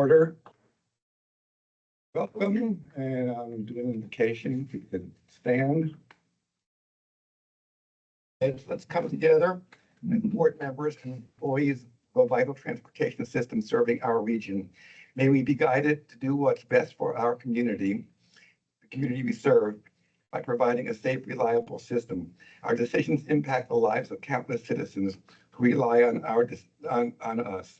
order. Welcome, and I'm doing an indication if you can stand. Let's come together, board members and employees of a vital transportation system serving our region. May we be guided to do what's best for our community, the community we serve, by providing a safe, reliable system. Our decisions impact the lives of countless citizens who rely on on us.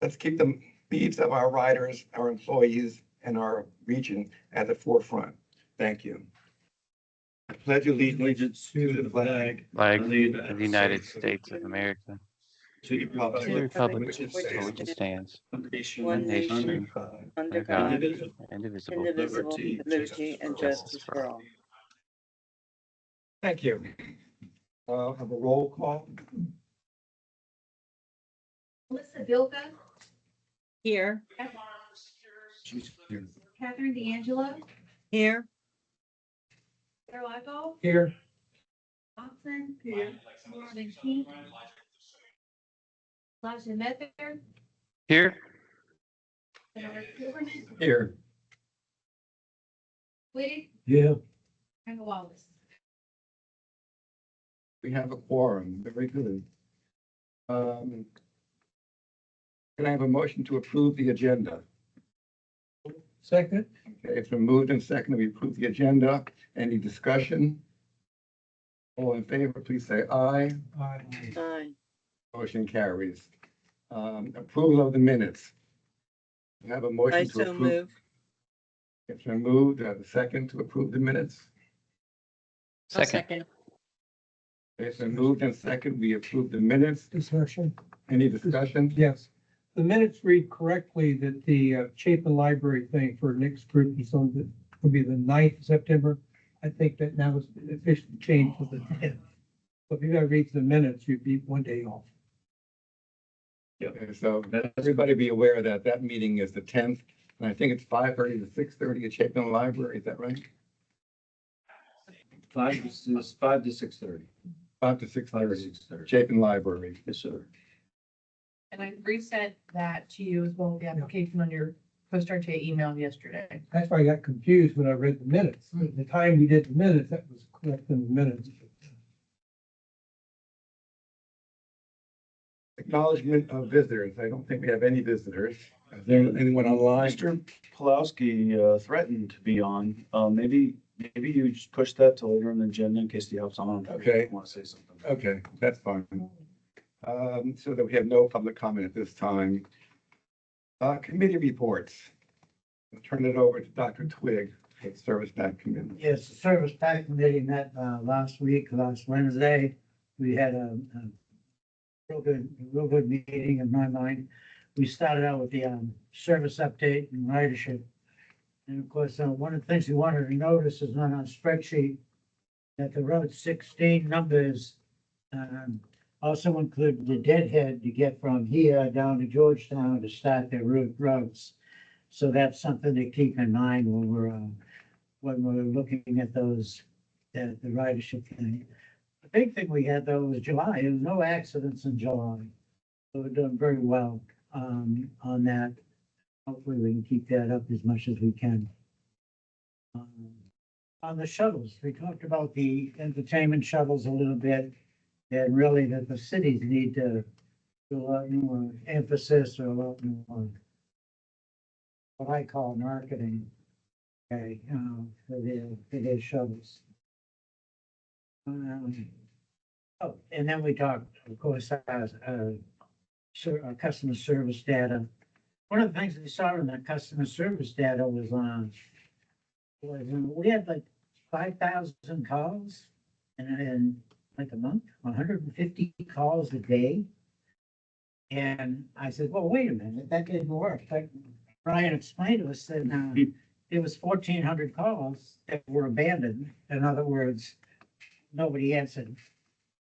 Let's keep the needs of our riders, our employees, and our region at the forefront. Thank you. I pledge allegiance to the flag Of the United States of America, to the to the republic for which it stands, one nation, under God, indivisible, Liberty and justice for all. Thank you. Have a roll call. Melissa Bilka, Here. Catherine D'Angelo, Here. Carol Eckel, Here. Thompson, Marvin King, Elijah Mether, here, Bernard Silverman, Here. Whittick, Yeah. and Wallace. We have a quorum. Very good. Can I have a motion to approve the agenda? Second. Okay, it's been moved and seconded. We approve the agenda. Any discussion? All in favor, please say aye. Aye. Motion carries. Approval of the minutes. We have a motion I to so approve. move. It's been moved. I have a second to approve the minutes. second, It's been moved and second. We approve the minutes. Discussion. Any discussion? Yes. The minutes read correctly that the Chapin Library thing for Nick's group is on the, will be the 9th of September. I think that now is officially changed to the 10th. So if you gotta read the minutes, you'd be one day off. Okay, so everybody be aware that that meeting is the 10th, and I think it's 5:30 to 6:30 at Chapin Library. Is that right? 5 to 6:30. 5 to 6:30, 6:30. Chapin Library. Yes, sir. And I resent that to you as well, the application on your post-RTA email yesterday. That's why I got confused when I read the minutes. At the time we did the minutes, that was correct in the minutes. Acknowledgement of visitors. I don't think we have any visitors. Is there anyone online? Mr. Pulowski threatened to be on. Maybe you just push that to later in the agenda in case you have someone. Okay. Want to say something. Okay, that's fine. So that we have no public comment at this time. Committee reports. I'll turn it over to Dr. Twigg for the Service Back Committee. Yes, the Service Pack Committee met last Wednesday. We had a real good meeting in my mind. We started out with the service update and ridership. And of course, one of the things we wanted to notice is on our spreadsheet that the Road 16 numbers also include the deadhead to get from here down to Georgetown to start their routes. So that's something to keep in mind when we're looking at those, the ridership thing. The big thing we had though was July. There was no accidents in July. So we're doing very well on that. Hopefully we can keep that up as much as we can. On the shuttles, we talked about the entertainment shuttles a little bit. And really that the cities need to do a lot more emphasis or a lot more what I call marketing, okay, for their shuttles. Oh, and then we talked, of course, our customer service data. One of the things we saw in the customer service data was we had like 5,000 calls in like a month, 150 calls a day. And I said, well, wait a minute, that didn't work. Like Brian explained to us that it was 1,400 calls that were abandoned. In other words, nobody answered.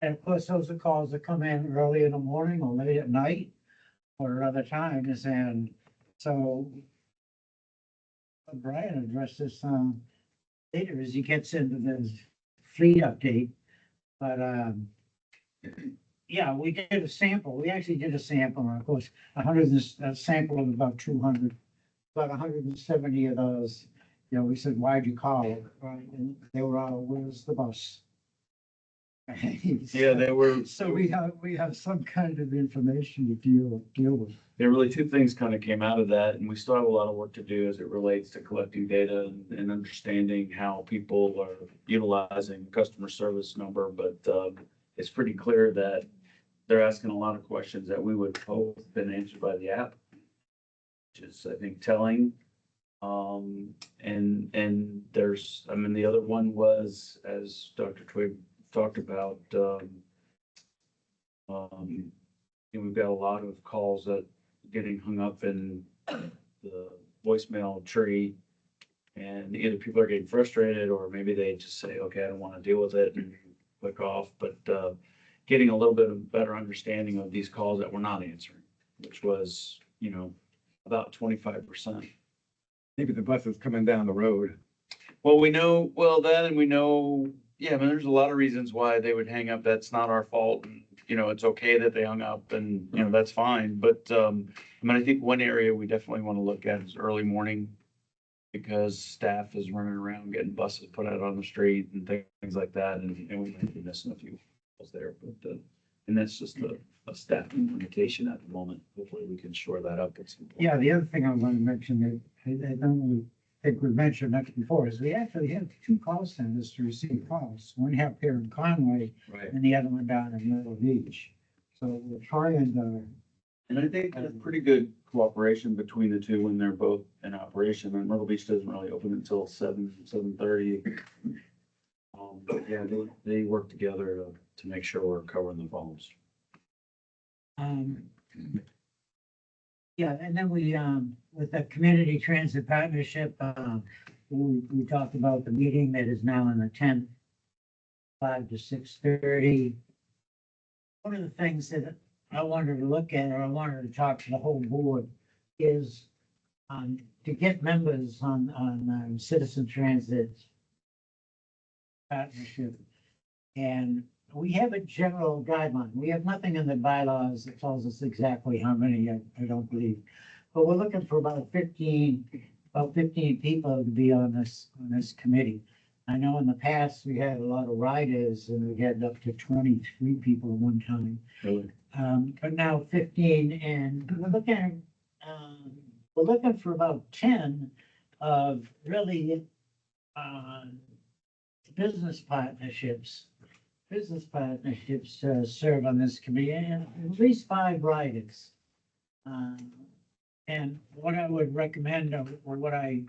And of course, those are calls that come in early in the morning or late at night or other times. And so Brian addressed this later as he gets into the fleet update. But yeah, we did a sample. We actually did a sample, and of course, a sample of about 200, about 170 of those. You know, we said, why'd you call? Right, and they were all, where's the bus? Yeah, they were. So we have some kind of information to deal with. There really two things kind of came out of that, and we still have a lot of work to do as it relates to collecting data and understanding how people are utilizing customer service number, but it's pretty clear that they're asking a lot of questions that we would hope have been answered by the app, which is, I think, telling. And there's, I mean, the other one was, as Dr. Twig talked about, we've got a lot of calls that getting hung up in the voicemail tree. And either people are getting frustrated or maybe they just say, okay, I don't want to deal with it and click off. But getting a little bit of better understanding of these calls that we're not answering, which was, about 25%. Maybe the bus is coming down the road. Well, we know, that, and we know, yeah, I mean, there's a lot of reasons why they would hang up. That's not our fault. And, it's okay that they hung up and, that's fine. But, I mean, I think one area we definitely want to look at is early morning because staff is running around getting buses put out on the street and things like that. And we might be missing a few calls there, but, and that's just a staff limitation at the moment. Hopefully we can shore that up at some point. Yeah, the other thing I want to mention that I don't think we mentioned that before is we actually have two call centers to receive calls. One up here in Conway Right. and the other one down in Myrtle Beach. So we're trying And I think there's pretty good cooperation between the two when they're both in operation. And Myrtle Beach doesn't really open until 7:30. But yeah, they work together to make sure we're covering the phones. yeah, and then we, with the Community Transit Partnership, we talked about the meeting that is now on the 10th, 5 to 6:30. One of the things that I wanted to look at, or I wanted to talk to the whole board, is to get members on Citizen Transit Partnership. And we have a general guideline. We have nothing in the bylaws that tells us exactly how many, I don't believe. But we're looking for about 15 people to be on this committee. I know in the past, we had a lot of riders and we had up to 23 people at one time. Really? But now 15, and we're looking for about 10 of really, business partnerships serve on this committee, and at least 5 riders. And what I would recommend, or what I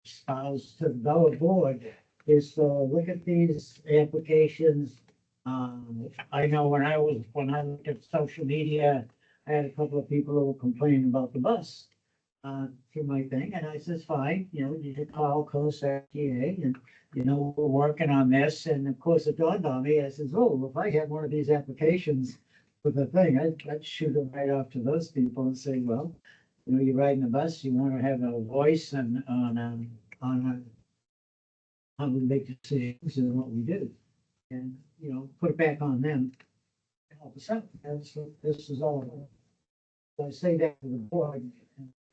espouse to the board, is to look at these applications. I know when I looked at social media, I had a couple of people who were complaining about the bus through my thing, and I says, fine, you should call Coast RTA, and we're working on this. And of course, it dawned on me. I says, oh, if I had one of these applications with a thing, I'd shoot it right off to those people and say, well, you're riding the bus, you want to have a voice and on how we make decisions and what we do, and put it back on them to help us out. That's what this is all about. So I say that to the board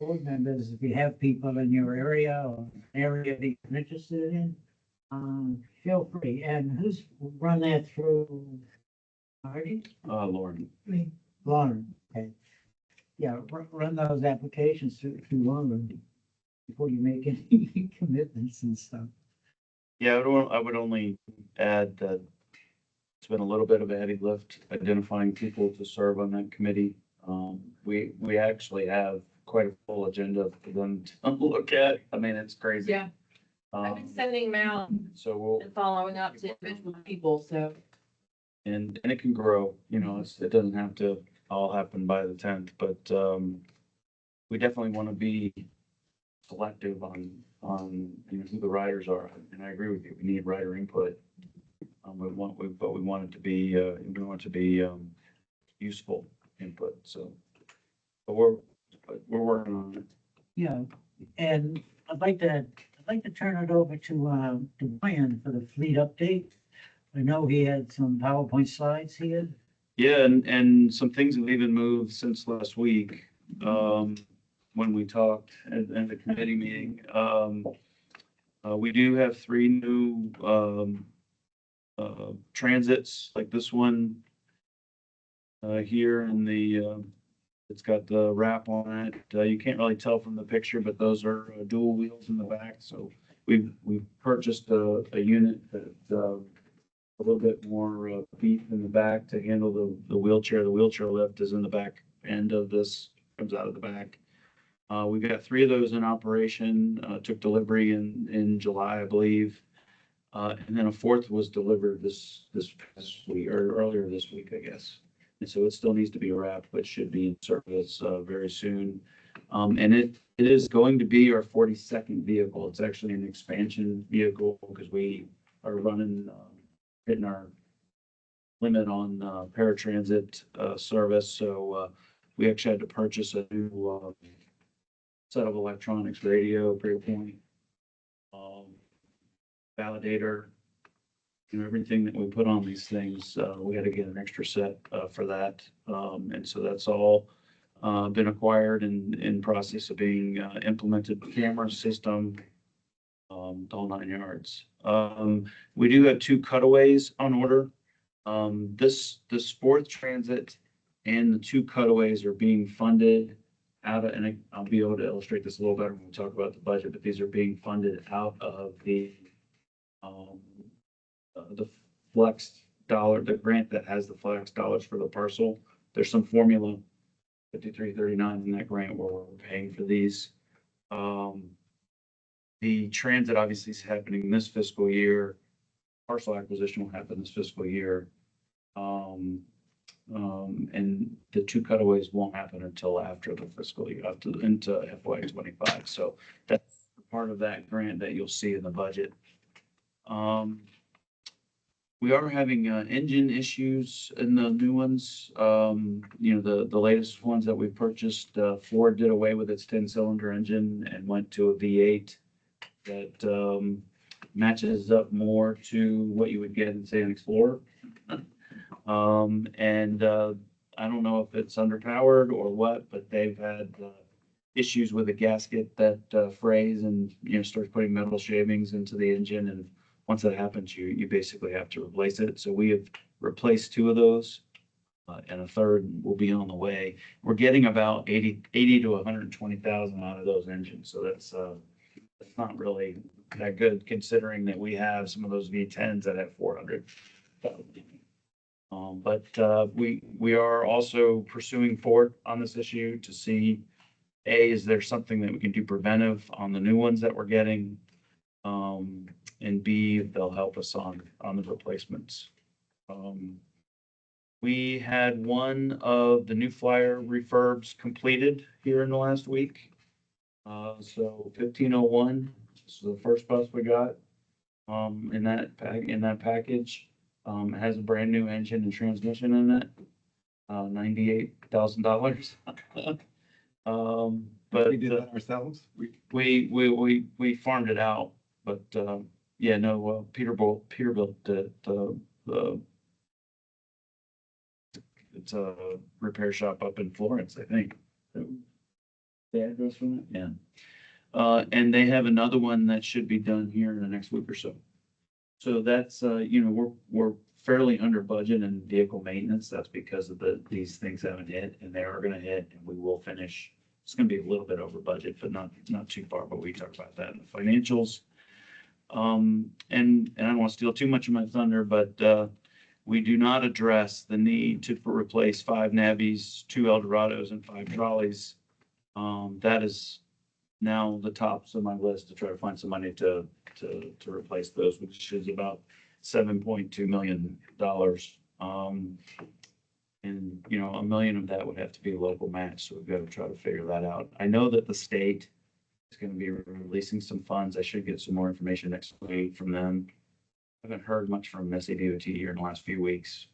members, if you have people in your area or an area that you're interested in, feel free. And who's run that through? Marty? Lauren. Lauren, okay. Yeah, run those applications through Lauren before you make any commitments and stuff. Yeah, I would only add that it's been a little bit of a heavy lift identifying people to serve on that committee. We actually have quite a full agenda for them to look at. I mean, it's crazy. Yeah, I've been sending them out So we'll, and following up to individual people, so. and it can grow, it doesn't have to all happen by the 10th, but we definitely want to be selective on who the riders are. And I agree with you. We need rider input. But we want it to be useful input. So, but we're working on it. Yeah, and I'd like to turn it over to Brian for the fleet update. I know he had some PowerPoint slides here. Yeah, and some things have even moved since last week, when we talked at the committee meeting. We do have 3 new, transits, like this one, here in it's got the wrap on it. You can't really tell from the picture, but those are dual wheels in the back, so we've purchased a unit that, a little bit more beef in the back to handle the wheelchair. The wheelchair lift is in the back end of this, comes out of the back. We've got 3 of those in operation, took delivery in July, I believe. And then a 4th was delivered this past week, or earlier this week, I guess. And so it still needs to be wrapped, but should be in service very soon. And it is going to be our 42nd vehicle. It's actually an expansion vehicle because we are running, hitting our limit on paratransit service. So we actually had to purchase a new set of electronics, radio, point, validator, everything that we put on these things. We had to get an extra set for that. And so that's all been acquired and in process of being implemented. Camera system, the whole 9 yards. We do have 2 cutaways on order. This 4th transit and the 2 cutaways are being funded out of, and I'll be able to illustrate this a little better when we talk about the budget, but these are being funded out of the flex dollar, the grant that has the flex dollars for the parcel. There's some formula 5339 in that grant where we're paying for these. The transit obviously is happening this fiscal year. Parcel acquisition will happen this fiscal year. And the 2 cutaways won't happen until after the fiscal year, into FY25. So that's part of that grant that you'll see in the budget. We are having engine issues in the new ones. The latest ones that we purchased, Ford did away with its 10-cylinder engine and went to a V8 that matches up more to what you would get in, say, an Explorer. I don't know if it's underpowered or what, but they've had issues with a gasket that frays and starts putting metal shavings into the engine. And once that happens, you basically have to replace it. So we have replaced 2 of those, and a 3rd will be on the way. We're getting about 80 to 120,000 out of those engines. So that's not really that good, considering that we have some of those V10s that have 400,000. But we are also pursuing Ford on this issue to see, A, is there something that we can do preventive on the new ones that we're getting? And B, if they'll help us on the replacements. We had one of the new Flyer refurbs completed here in the last week. So 1501, this is the first bus we got in that package. It has a brand new engine and transmission in it, $98,000. But We did that ourselves. we farmed it out, but yeah, no, Peterbilt did it's a repair shop up in Florence, I think. The address from it, yeah. And they have another one that should be done here in the next week or so. So that's we're fairly under budget in vehicle maintenance. That's because of these things haven't hit, and they are going to hit, and we will finish. It's going to be a little bit over budget, but not too far. But we talk about that in the financials. And I don't want to steal too much of my thunder, but we do not address the need to replace 5 Nabbies, 2 Eldorados, and 5 trolleys. That is now the tops of my list to try to find some money to replace those, which is about $7.2 million. And $1 million of that would have to be a local match. So we've got to try to figure that out. I know that the state is going to be releasing some funds. I should get some more information next week from them. I haven't heard much from Missy DOT here in the last few weeks.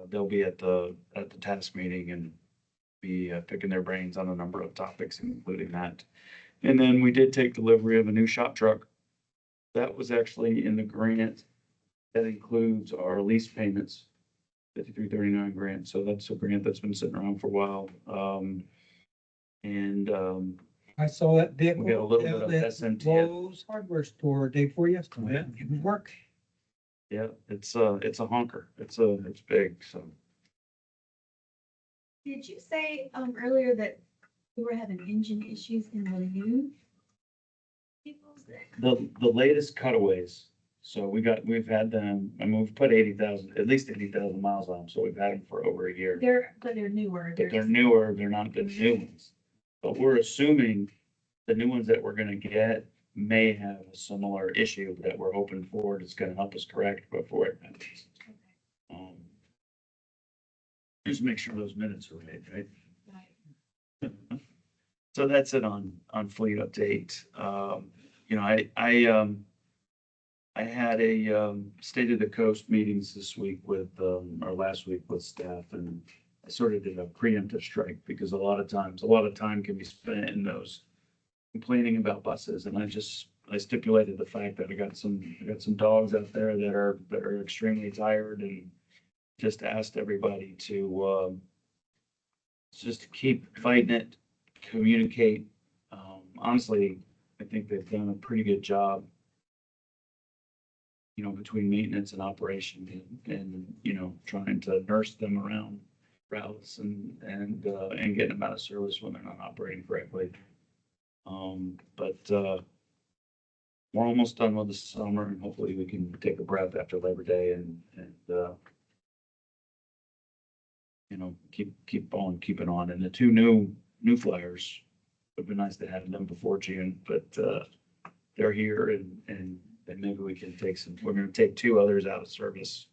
They'll be at the task meeting and be picking their brains on a number of topics, including that. And then we did take delivery of a new shop truck. That was actually in the grant that includes our lease payments. 5339 grant. So that's a grant that's been sitting around for a while. And I saw that vehicle. we got a little bit of at SMT. Lowe's hardware store day before yesterday. Yeah. It didn't work. Yeah, it's a honker. It's big, so. Did you say, earlier that we were having engine issues in the new vehicles? The latest cutaways, so we've had them, I mean, we've put 80,000, at least 80,000 miles on them, so we've had them for over a year. But they're newer. But they're newer, they're not the new ones. But we're assuming the new ones that we're gonna get may have a similar issue that we're hoping for, that's gonna help us correct before it happens. Just make sure those minutes are right? Right. So that's it on fleet update. You know, I had a State of the Coast meetings this week with, or last week with staff, and I sort of did a preemptive strike because a lot of time can be spent in those complaining about buses, and I stipulated the fact that I got some dogs out there that are extremely tired, and just asked everybody to just keep fighting it, communicate. Honestly, I think they've done a pretty good job, you know, between maintenance and operation and you know, trying to nurse them around routes and getting them out of service when they're not operating correctly. But we're almost done with the summer, and hopefully we can take a breath after Labor Day and you know, keep on keeping on. And the two new flyers, would be nice to have them before June, but they're here and maybe we can we're gonna take two others out of service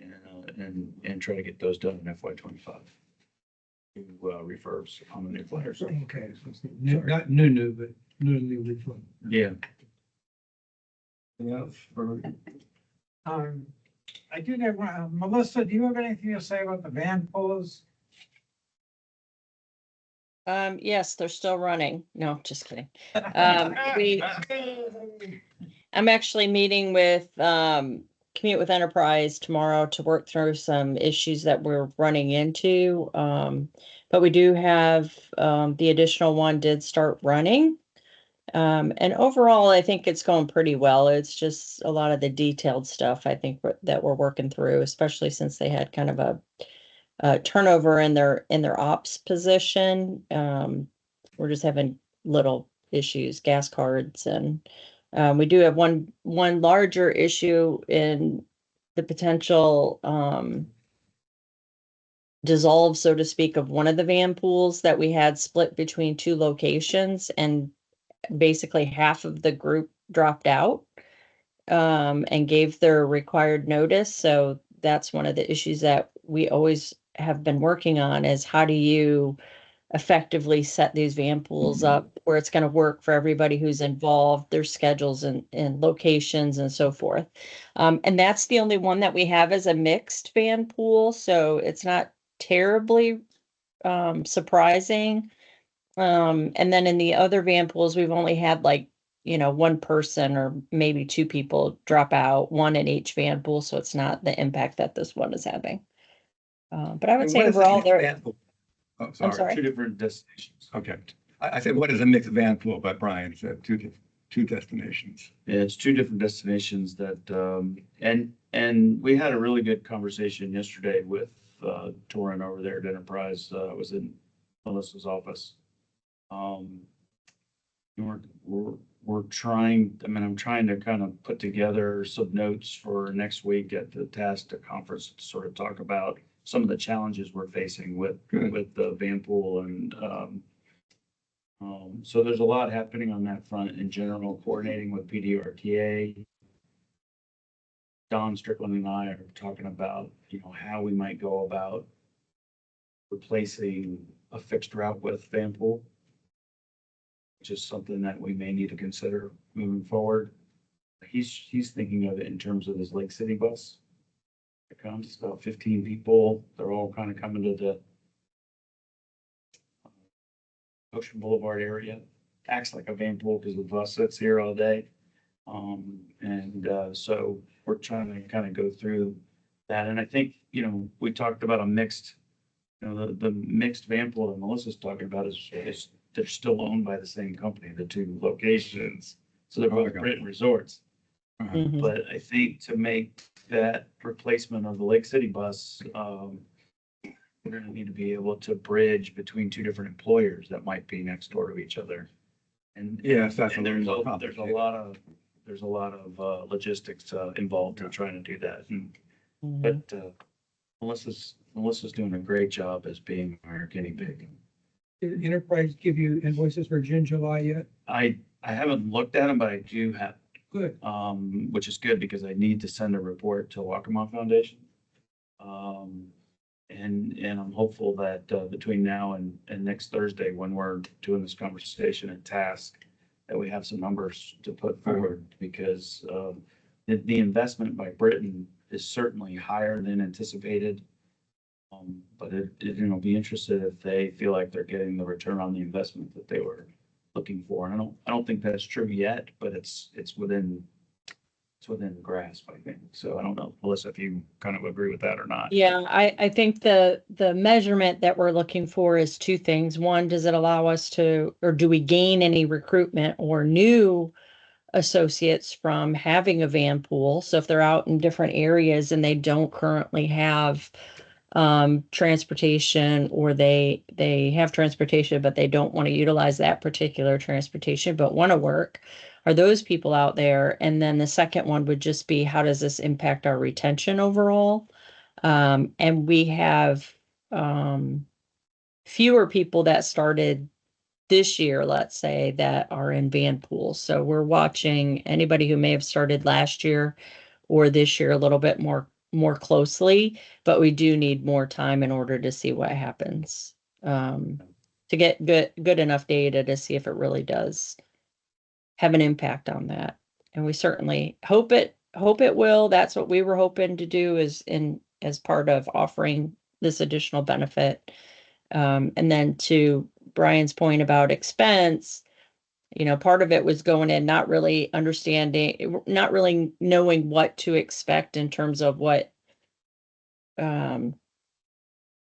and try to get those done in FY25. Two refurbs on the new flyers. Okay, so it's not new, but newly refunded. Yeah. Yeah, for I do have one, Melissa, do you have anything to say about the van pullers? Yes, they're still running. No, just kidding. I'm actually meeting with, Commute with Enterprise tomorrow to work through some issues that we're running into. But we do have, the additional one did start running. And overall, I think it's going pretty well. It's just a lot of the detailed stuff I think that we're working through, especially since they had kind of a turnover in their ops position. We're just having little issues, gas cards, and we do have one larger issue in the potential dissolve, so to speak, of one of the van pools that we had split between two locations, and basically half of the group dropped out and gave their required notice. So that's one of the issues that we always have been working on, is how do you effectively set these van pools up where it's going to work for everybody who's involved, their schedules and locations and so forth. And that's the only one that we have as a mixed van pool. So it's not terribly surprising. And then in the other van pools, we've only had like, you know, one person or maybe two people drop out, one in each van pool. So it's not the impact that this one is having. But I would say overall, they're, Oh, I'm sorry. sorry. Two different destinations. Okay. I said, what is a mixed van pool? But Brian said two destinations. Yeah, it's two different destinations that, and we had a really good conversation yesterday with Torin over there at Enterprise. I was in Melissa's office. We're trying, I mean, I'm trying to kind of put together some notes for next week at the TASTA conference to sort of talk about some of the challenges we're facing with the van pool. And so there's a lot happening on that front in general, coordinating with PD RTA. Don Strickland and I are talking about, you know, how we might go about replacing a fixed route with van pool, which is something that we may need to consider moving forward. He's thinking of it in terms of his Lake City bus. It comes about 15 people. They're all kind of coming to the Ocean Boulevard area. Acts like a van pool because the bus sits here all day. So we're trying to kind of go through that. And I think, we talked about a mixed, the mixed van pool that Melissa's talking about is they're still owned by the same company, the two locations. So they're both Britain Resorts. Mhm. But I think to make that replacement of the Lake City bus, we're gonna need to be able to bridge between two different employers that might be next door to each other. And Yes, that's and a little more there's a complicated. there's a lot of logistics involved in trying to do that. Mhm. But Melissa's doing a great job as being our guinea pig. Did Enterprise give you invoices for June, July yet? I haven't looked at them, but I do have, Good. which is good because I need to send a report to Waccamaw Foundation. And I'm hopeful that between now and next Thursday, when we're doing this conversation and task, that we have some numbers to put forward because the investment by Britain is certainly higher than anticipated. But be interested if they feel like they're getting the return on the investment that they were looking for. And I don't think that's true yet, but it's within grasp, I think. So I don't know, Melissa, if you kind of agree with that or not. Yeah, I think the measurement that we're looking for is two things. One, does it allow us to, or do we gain any recruitment or new associates from having a van pool? So if they're out in different areas and they don't currently have transportation, or they have transportation, but they don't want to utilize that particular transportation, but want to work, are those people out there? And then the second one would just be, how does this impact our retention overall? And we have fewer people that started this year, let's say, that are in van pools. So we're watching anybody who may have started last year or this year a little bit more closely, but we do need more time in order to see what happens. To get good enough data to see if it really does have an impact on that. And we certainly hope it will. That's what we were hoping to do, is as part of offering this additional benefit. And then to Brian's point about expense, part of it was going in, not really understanding, not really knowing what to expect in terms of what,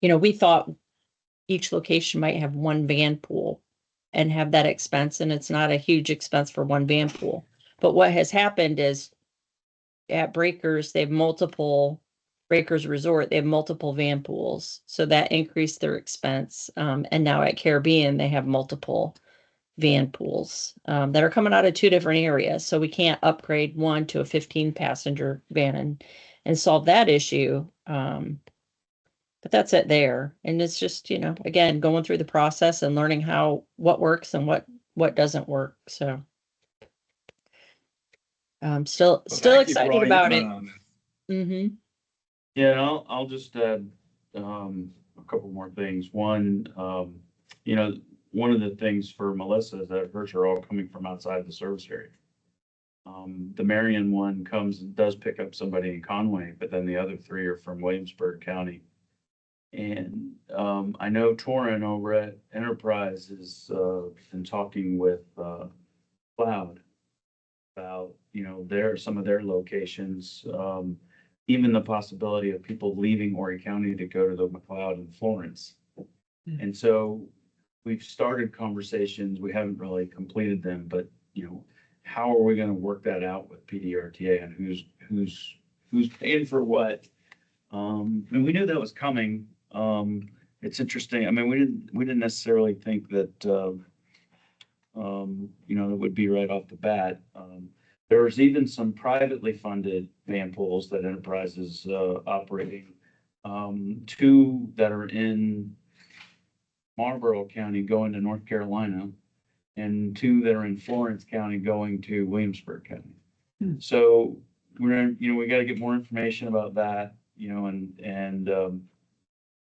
we thought each location might have one van pool and have that expense, and it's not a huge expense for one van pool. But what has happened is at Breakers Resort, they have multiple van pools. So that increased their expense. And now at Caribbean, they have multiple van pools that are coming out of two different areas. So we can't upgrade one to a 15-passenger van and solve that issue. But that's it there. And it's just, again, going through the process and learning what works and what doesn't work. So still Well, thank you for excited all your about it. input on this. Mm-hmm. Yeah, and I'll just add a couple more things. One, one of the things for Melissa is that hers are all coming from outside the service area. The Marion one comes and does pick up somebody in Conway, but then the other three are from Williamsburg County. And I know Torrin over at Enterprise has been talking with Cloud about, some of their locations. Even the possibility of people leaving Horry County to go to the McLeod and Florence. And so we've started conversations. We haven't really completed them, but how are we going to work that out with PDRTA and who's paying for what? And we knew that was coming. It's interesting. I mean, we didn't necessarily think that it would be right off the bat. There was even some privately funded van pools that Enterprise is operating. Two that are in Marlborough County going to North Carolina, and two that are in Florence County going to Williamsburg County. So we got to get more information about that, and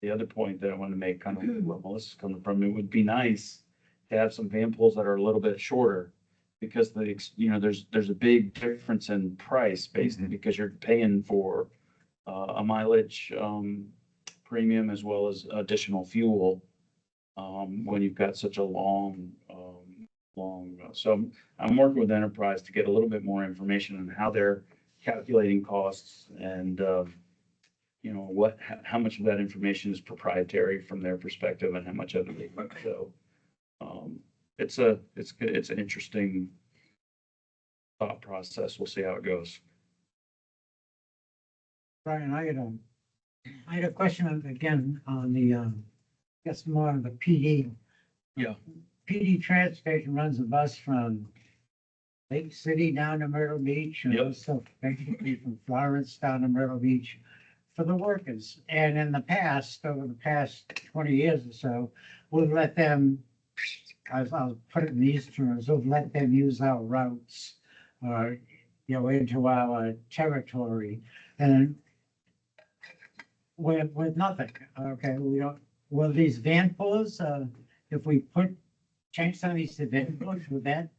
the other point that I want to make, kind of what Melissa's coming from, it would be nice to have some van pools that are a little bit shorter, because there's a big difference in price basically because you're paying for a mileage premium as well as additional fuel when you've got such a long. So I'm working with Enterprise to get a little bit more information on how they're calculating costs and you know, how much of that information is proprietary from their perspective and how much of it. So, it's an interesting thought process. We'll see how it goes. Brian, I had a question again on the, I guess more on the PD. Yeah. PD transportation runs a bus from Lake City down to Myrtle Beach, and Yep. also basically from Florence down to Myrtle Beach for the workers. And in the past, over the past 20 years or so, we've let them, I'll put it in these terms, we've let them use our routes, or, you know, into our territory. And with nothing, okay, we don't, will these van pullers, if we change some of these to van pullers, would that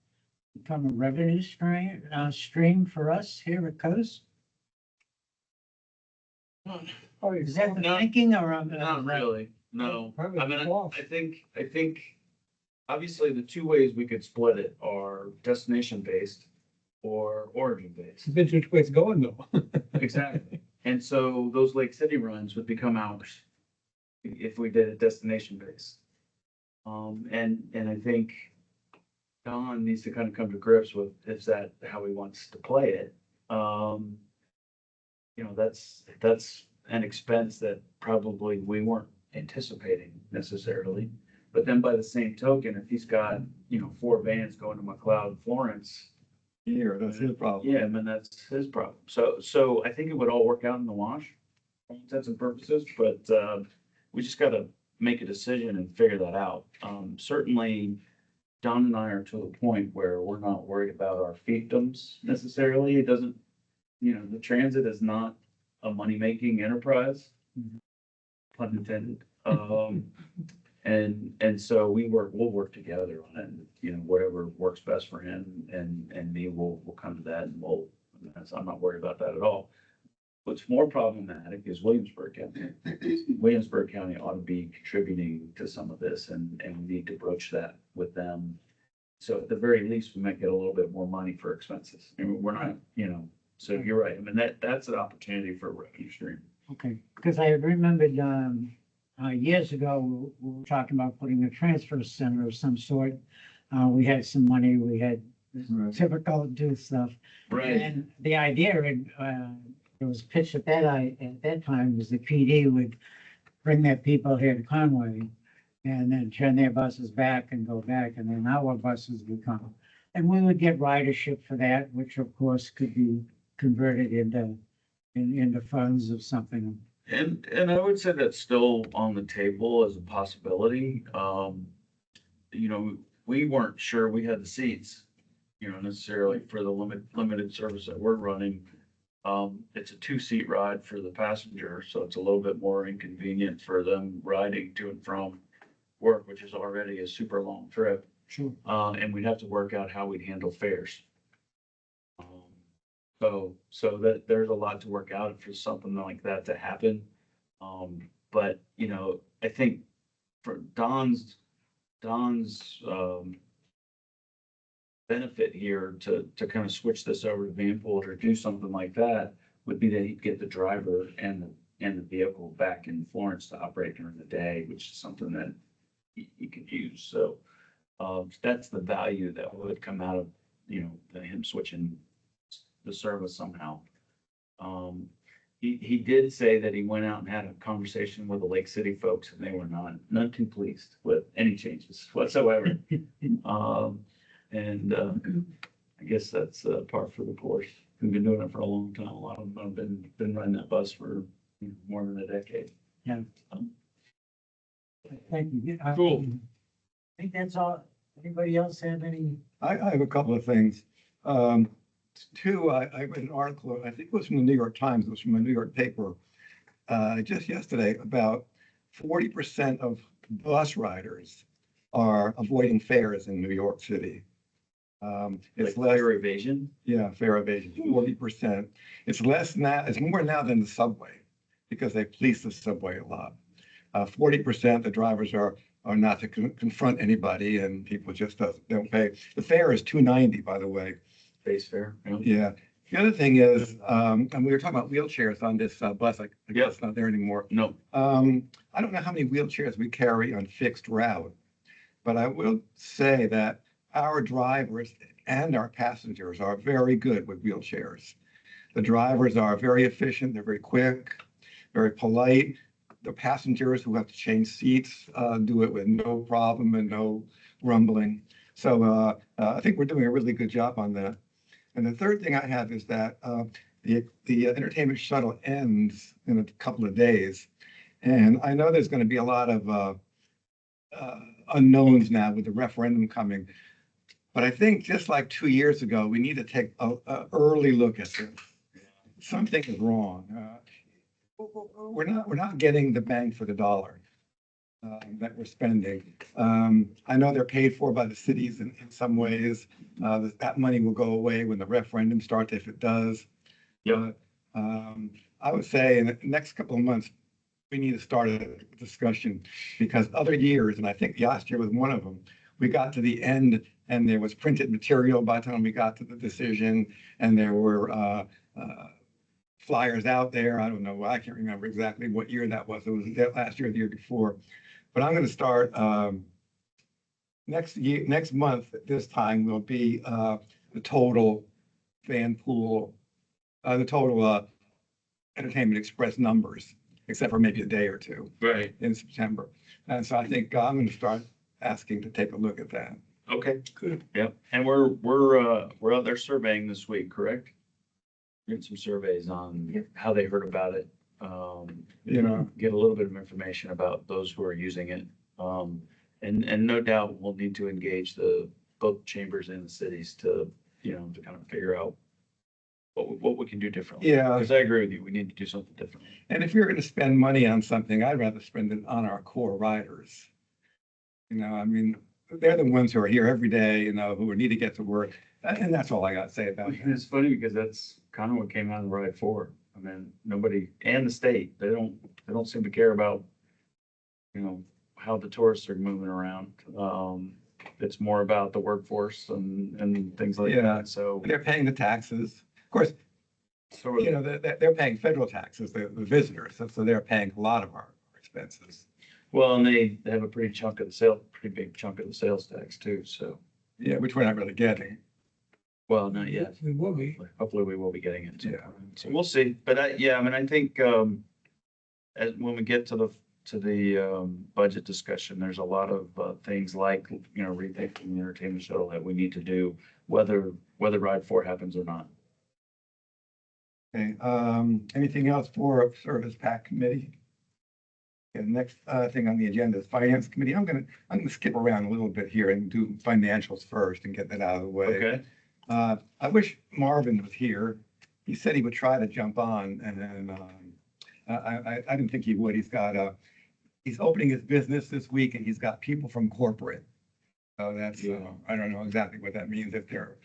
become a revenue stream for us here at Coast? Is that the No. thinking, or? Not really, no. Probably I mean, off. I think, obviously the two ways we could split it are destination based or origin based. Depends which way it's going though. Exactly. And so those Lake City runs would become ours if we did it destination based. And I think Don needs to kind of come to grips with, is that how he wants to play it? You know, that's an expense that probably we weren't anticipating necessarily. But then by the same token, if he's got, you know, 4 vans going to McLeod, Florence, Here, that's his problem. yeah, I mean, that's his problem. So I think it would all work out in the wash, for all intents and purposes, but, we just gotta make a decision and figure that out. Certainly, Don and I are to the point where we're not worried about our fiefdoms necessarily. It doesn't, you know, the transit is not a money-making enterprise, pun intended. And so we'll work together on it, and, you know, whatever works best for him and me, we'll come to that, and I'm not worried about that at all. What's more problematic is Williamsburg County. Williamsburg County ought to be contributing to some of this, and we need to broach that with them. So at the very least, we might get a little bit more money for expenses. And we're not, you know, so you're right. I mean, that's an opportunity for a revenue stream. Okay, because I remembered, years ago, we were talking about putting a transfer center of some sort. We had some money, we had Right. typical do stuff. And the idea, it was pitched at that time, was the PD would bring their people here to Conway and then turn their buses back and go back, and then our buses would come. And we would get ridership for that, which of course could be converted into funds of something. And I would say that's still on the table as a possibility. You know, we weren't sure we had the seats, you know, necessarily for the limited service that we're running. It's a 2-seat ride for the passenger, so it's a little bit more inconvenient for them riding to and from work, which is already a super long trip. Sure. And we'd have to work out how we'd handle fares. So that there's a lot to work out for something like that to happen. But, you know, I think for Don's benefit here to kind of switch this over to Vanpool or do something like that would be that he'd get the driver and the vehicle back in Florence to operate during the day, which is something that he could use. So that's the value that would come out of, you know, him switching the service somehow. He did say that he went out and had a conversation with the Lake City folks, and they were none too pleased with any changes whatsoever. I guess that's par for the course. We've been doing it for a long time. A lot of them have been running that bus for, you know, more than a decade. Yeah. Thank you. Cool. I think that's all. Anybody else have any? I have a couple of things. Two, I read an article, I think it was from the New York Times, it was from a New York paper, just yesterday, about 40% of bus riders are avoiding fares in New York City. It's Like less, fare evasion. yeah, fare evasion, 40%. It's less now, it's more now than the subway, because they police the subway a lot. 40% the drivers are not to confront anybody, and people just don't pay. The fare is $2.90, by the way. Base fare. Yeah, The other thing is, and we were talking about wheelchairs on this bus, I guess it's not there anymore. No, I don't know how many wheelchairs we carry on fixed route, but I will say that our drivers and our passengers are very good with wheelchairs. The drivers are very efficient, they're very quick, very polite. The passengers who have to change seats do it with no problem and no grumbling. So I think we're doing a really good job on that. And the third thing I have is that the entertainment shuttle ends in a couple of days. And I know there's going to be a lot of unknowns now with the referendum coming. But I think just like 2 years ago, we need to take a early look at this. Something is wrong. We're not getting the bang for the dollar that we're spending. I know they're paid for by the cities in some ways. That money will go away when the referendum starts, if it does. Yeah. I would say in the next couple of months, we need to start a discussion because other years, and I think last year was one of them, we got to the end and there was printed material by the time we got to the decision, and there were flyers out there. I don't know. I can't remember exactly what year that was. It was last year or the year before. But I'm going to start next month at this time will be the total fan pool, the total Entertainment Express numbers, except for maybe a day or two right. in September. And so I think I'm going to start asking to take a look at that. Okay, Good. yep. And we're out there surveying this week, correct? Getting some surveys on how they heard about it. You know, Get a little bit of information about those who are using it. And no doubt we'll need to engage both chambers and the cities to kind of figure out what we can do differently. yeah. Because I agree with you, we need to do something different. And if you're going to spend money on something, I'd rather spend it on our core riders. I mean, they're the ones who are here every day, who need to get to work. And that's all I got to say about it. And it's funny because that's kind of what came out of the ride for. I mean, nobody, and the state, they don't seem to care about, how the tourists are moving around. It's more about the workforce and things like Yeah. that. So, They're paying the taxes. Of course, so they're paying federal taxes, the visitors. So they're paying a lot of our expenses. well, and they have a pretty big chunk of the sales tax too. So, Yeah, which we're not really getting. well, not yet. It will be. Hopefully we will be getting it. Yeah. So we'll see. But I mean, I think, as when we get to the budget discussion, there's a lot of things like, rethinking the entertainment shuttle that we need to do, whether Ride 4 happens or not. Okay, anything else for Service PAC Committee? Okay, the next thing on the agenda is Finance Committee. I'm gonna skip around a little bit here and do financials first and get that out of the way. Okay. I wish Marvin was here. He said he would try to jump on, and I didn't think he would. He's opening his business this week, and he's got people from corporate. So that's I don't know exactly what that means, if they're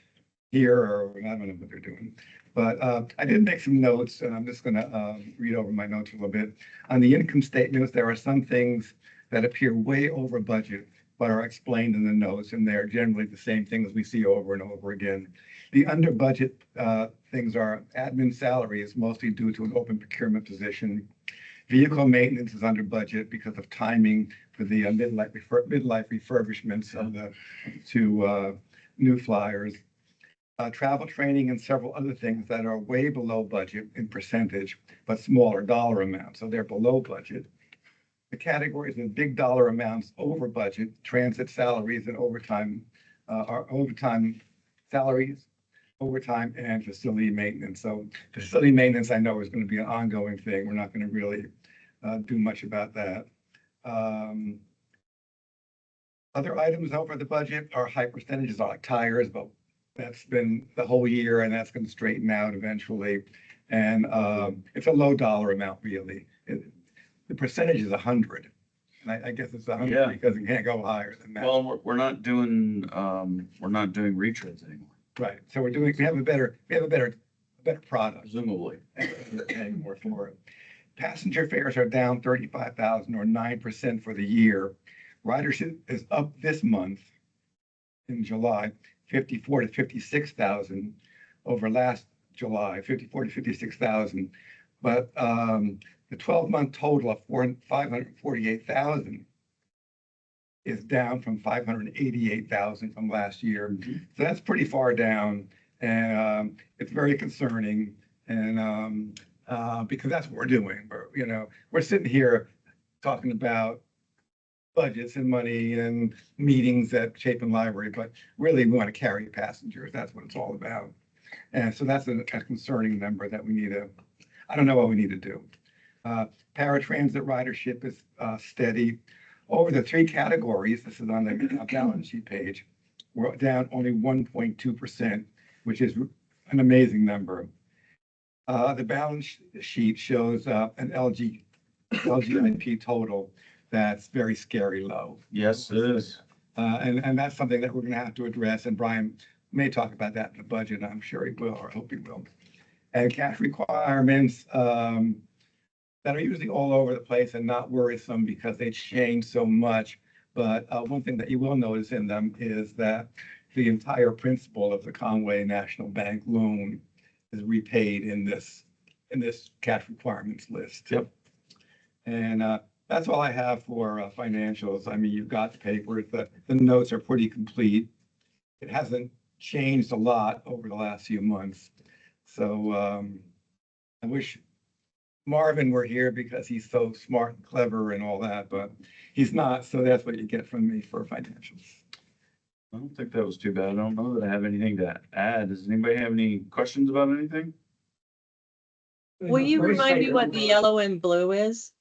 here or I don't know what they're doing. But I did make some notes, and I'm just going to read over my notes a little bit. On the income statements, there are some things that appear way over budget, but are explained in the notes, and they're generally the same things we see over and over again. The under budget things are admin salaries, mostly due to an open procurement position. Vehicle maintenance is under budget because of timing for the midlife refurbishments of the two new flyers. Travel training and several other things that are way below budget in percentage, but smaller dollar amounts, so they're below budget. The categories of big dollar amounts over budget, transit salaries and overtime, are overtime salaries, overtime and facility maintenance. So facility maintenance, I know, is going to be an ongoing thing. We're not going to really do much about that. Other items over the budget are high percentages like tires, but that's been the whole year and that's going to straighten out eventually. And it's a low dollar amount, really. The percentage is 100. And I guess it's 100 Yeah. because it can't go higher than that. Well, we're not doing retreads anymore, Right. So we have a better product. presumably. We're paying more for it. Passenger fares are down 35,000 or 9% for the year. Ridership is up this month in July, 54 to 56,000 over last July, 54 to 56,000. But the 12-month total of 548,000 is down from 588,000 from last year. So that's pretty far down, and it's very concerning. And because that's what we're doing. We're sitting here talking about budgets and money and meetings at Chapin Library, but really we want to carry passengers. That's what it's all about. And so that's a concerning number that we need to, I don't know what we need to do. Paratransit ridership is steady. Over the three categories, this is on the balance sheet page, we're down only 1.2%, which is an amazing number. The balance sheet shows an LGIP total that's very scary low. Yes, it is. And that's something that we're going to have to address. And Brian may talk about that in the budget. I'm sure he will, or I hope he will. And cash requirements that are usually all over the place and not worrisome because they change so much. But one thing that you will notice in them is that the entire principal of the Conway National Bank loan is repaid in this cash requirements list. Yep. And that's all I have for financials. I mean, you've got the papers, the notes are pretty complete. It hasn't changed a lot over the last few months. So I wish Marvin were here because he's so smart and clever and all that, but he's not. So that's what you get from me for financials. I don't think that was too bad. I don't know that I have anything to add. Does anybody have any questions about anything? Will you remind me what the yellow and blue is?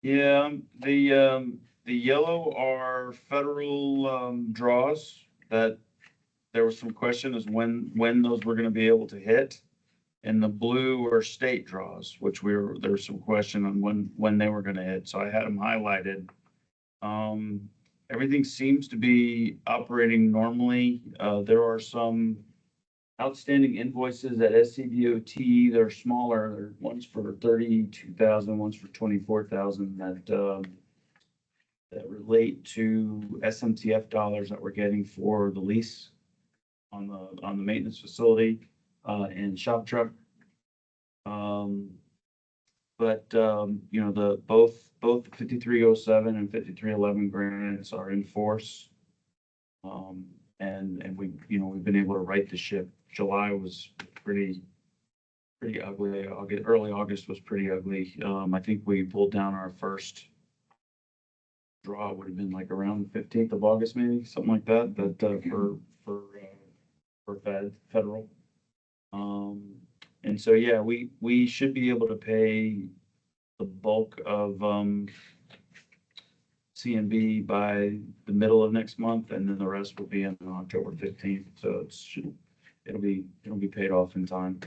Yeah, the yellow are federal draws that there was some question as when those were gonna be able to hit. And the blue are state draws, which there was some question on when they were gonna hit. So I had them highlighted. Everything seems to be operating normally. There are some outstanding invoices at SCDOT. They're smaller. One's for 32,000, one's for 24,000 that relate to SMTF dollars that we're getting for the lease on the maintenance facility and shop truck. Both 5307 and 5311 grants are in force. And we've been able to right the ship. July was pretty ugly. Early August was pretty ugly. I think we pulled down our first draw would have been like around the 15th of August, maybe something like that. For federal. And so yeah, we should be able to pay the bulk of CNB by the middle of next month, and then the rest will be in October 15th. So it'll be paid off in time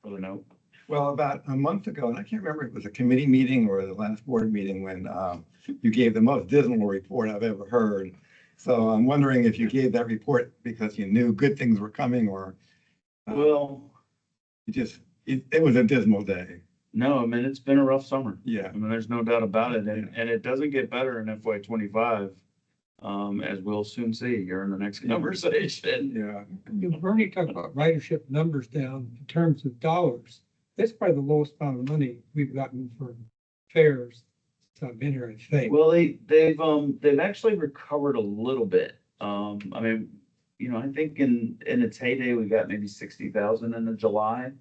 for the note. Well, about a month ago, and I can't remember if it was a committee meeting or the last board meeting when you gave the most dismal report I've ever heard. So I'm wondering if you gave that report because you knew good things were coming, or Well, it was a dismal day. no, I mean, it's been a rough summer. Yeah. I mean, there's no doubt about it. And it doesn't get better in FY 25, as we'll soon see here in the next conversation. Yeah. Bernie talked about ridership numbers down in terms of dollars. That's probably the lowest amount of money we've gotten for fares since I've been here, I think. Well, they've actually recovered a little bit. I mean, I think in its heyday, we got maybe 60,000 in the July,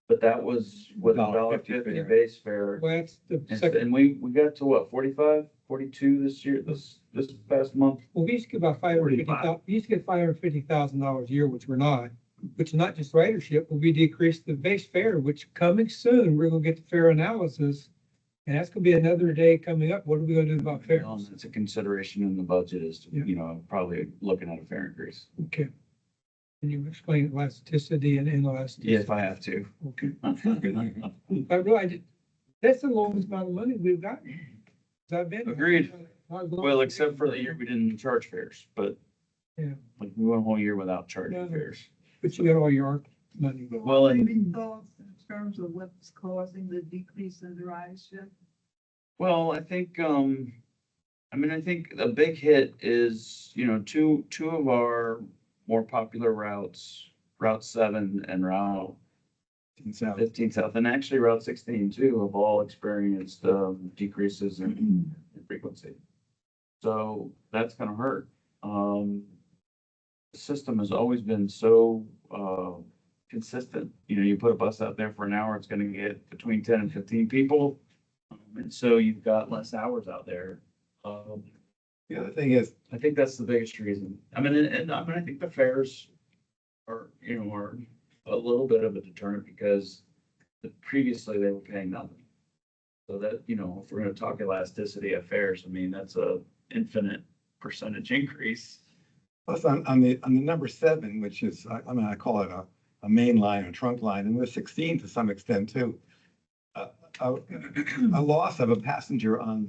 but that was with a $1.50 fare. base fare. Well, that's the second. And we got to what, 45, 42 this year, this past month? Well, we used to get about $550,000 a year, which is not just ridership, but we decreased the base fare, which coming soon, we're gonna get the fare analysis. And that's gonna be another day coming up. What are we gonna do about fares? It's a consideration in the budget is, Yeah. probably looking at a fare increase. Okay. Can you explain elasticity and inelasticity? Yeah, if I have to. Okay. I realized that's the lowest amount of money we've gotten. since I've been. Agreed. Well, except for the year we didn't charge fares, but Yeah. like we went a whole year without charging Yeah. fares. But you got all your ARC money. Well, and Any thoughts in terms of what's causing the decrease in the ridership? well, I think, I think a big hit is, two of our more popular routes, Route 7 and Route So, 15 South, and actually Route 16 too, have all experienced decreases in frequency. So that's gonna hurt. The system has always been so consistent. You know, you put a bus out there for an hour, it's gonna get between 10 and 15 people. And so you've got less hours out there. the other thing is, I think that's the biggest reason. I mean, and I mean, I think the fares are, you know, are a little bit of a deterrent because previously they were paying nothing. So that, you know, if we're gonna talk elasticity of fares, I mean, that's a infinite percentage increase. plus on the number 7, which is, I mean, I call it a main line or trunk line, and the 16 to some extent too. A loss of a passenger on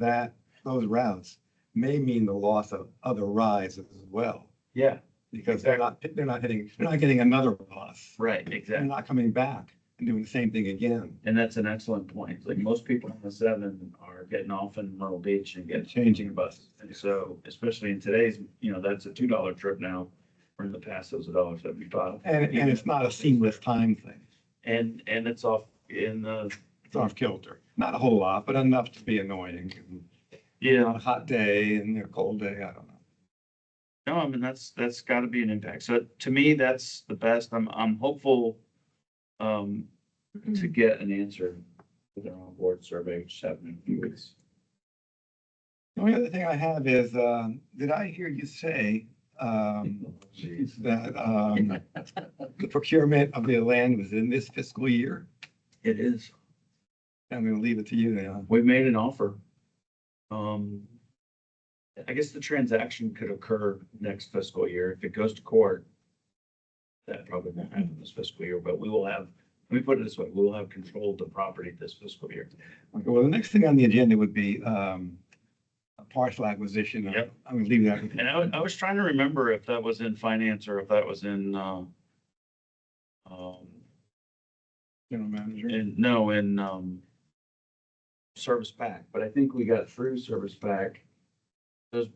those routes may mean the loss of other rides as well, Yeah, because they're not getting another bus. right, They're exactly. not coming back and doing the same thing again, And that's an excellent point. Like most people on the 7 are getting off in Myrtle Beach and getting changing buses. And so, especially in today's, you know, that's a $2 trip now, where in the past it was $1.75. and it's not a seamless time thing. And it's off in the, It's off kilter, not a whole lot, but enough to be annoying. On yeah, a hot day and a cold day, I don't know. no, I mean, that's gotta be an impact. So to me, that's the best. I'm hopeful to get an answer with our on-board survey, which is happening in a few weeks. The only other thing I have is, did I hear you say that the procurement of the land was in this fiscal year? It is. I'm gonna leave it to you now. We've made an offer. I guess the transaction could occur next fiscal year. If it goes to court, that probably won't happen this fiscal year, but we will have, let me put it this way, we will have control of the property this fiscal year. Okay, well, the next thing on the agenda would be a partial acquisition. Yep. I'm gonna leave that. And I was trying to remember if that was in finance or if that was in, General manager. in service pack, but I think we got through service pack.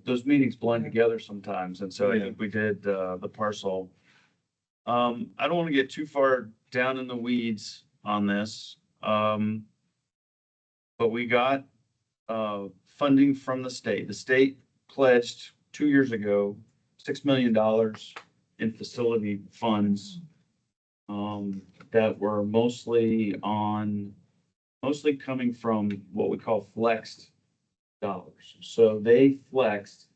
Those meetings blend together sometimes, and so I Yeah. think we did, the parcel. I don't want to get too far down in the weeds on this. But we got, funding from the state. The state pledged 2 years ago, $6 million in facility funds. That were mostly coming from what we call flexed dollars. So they flexed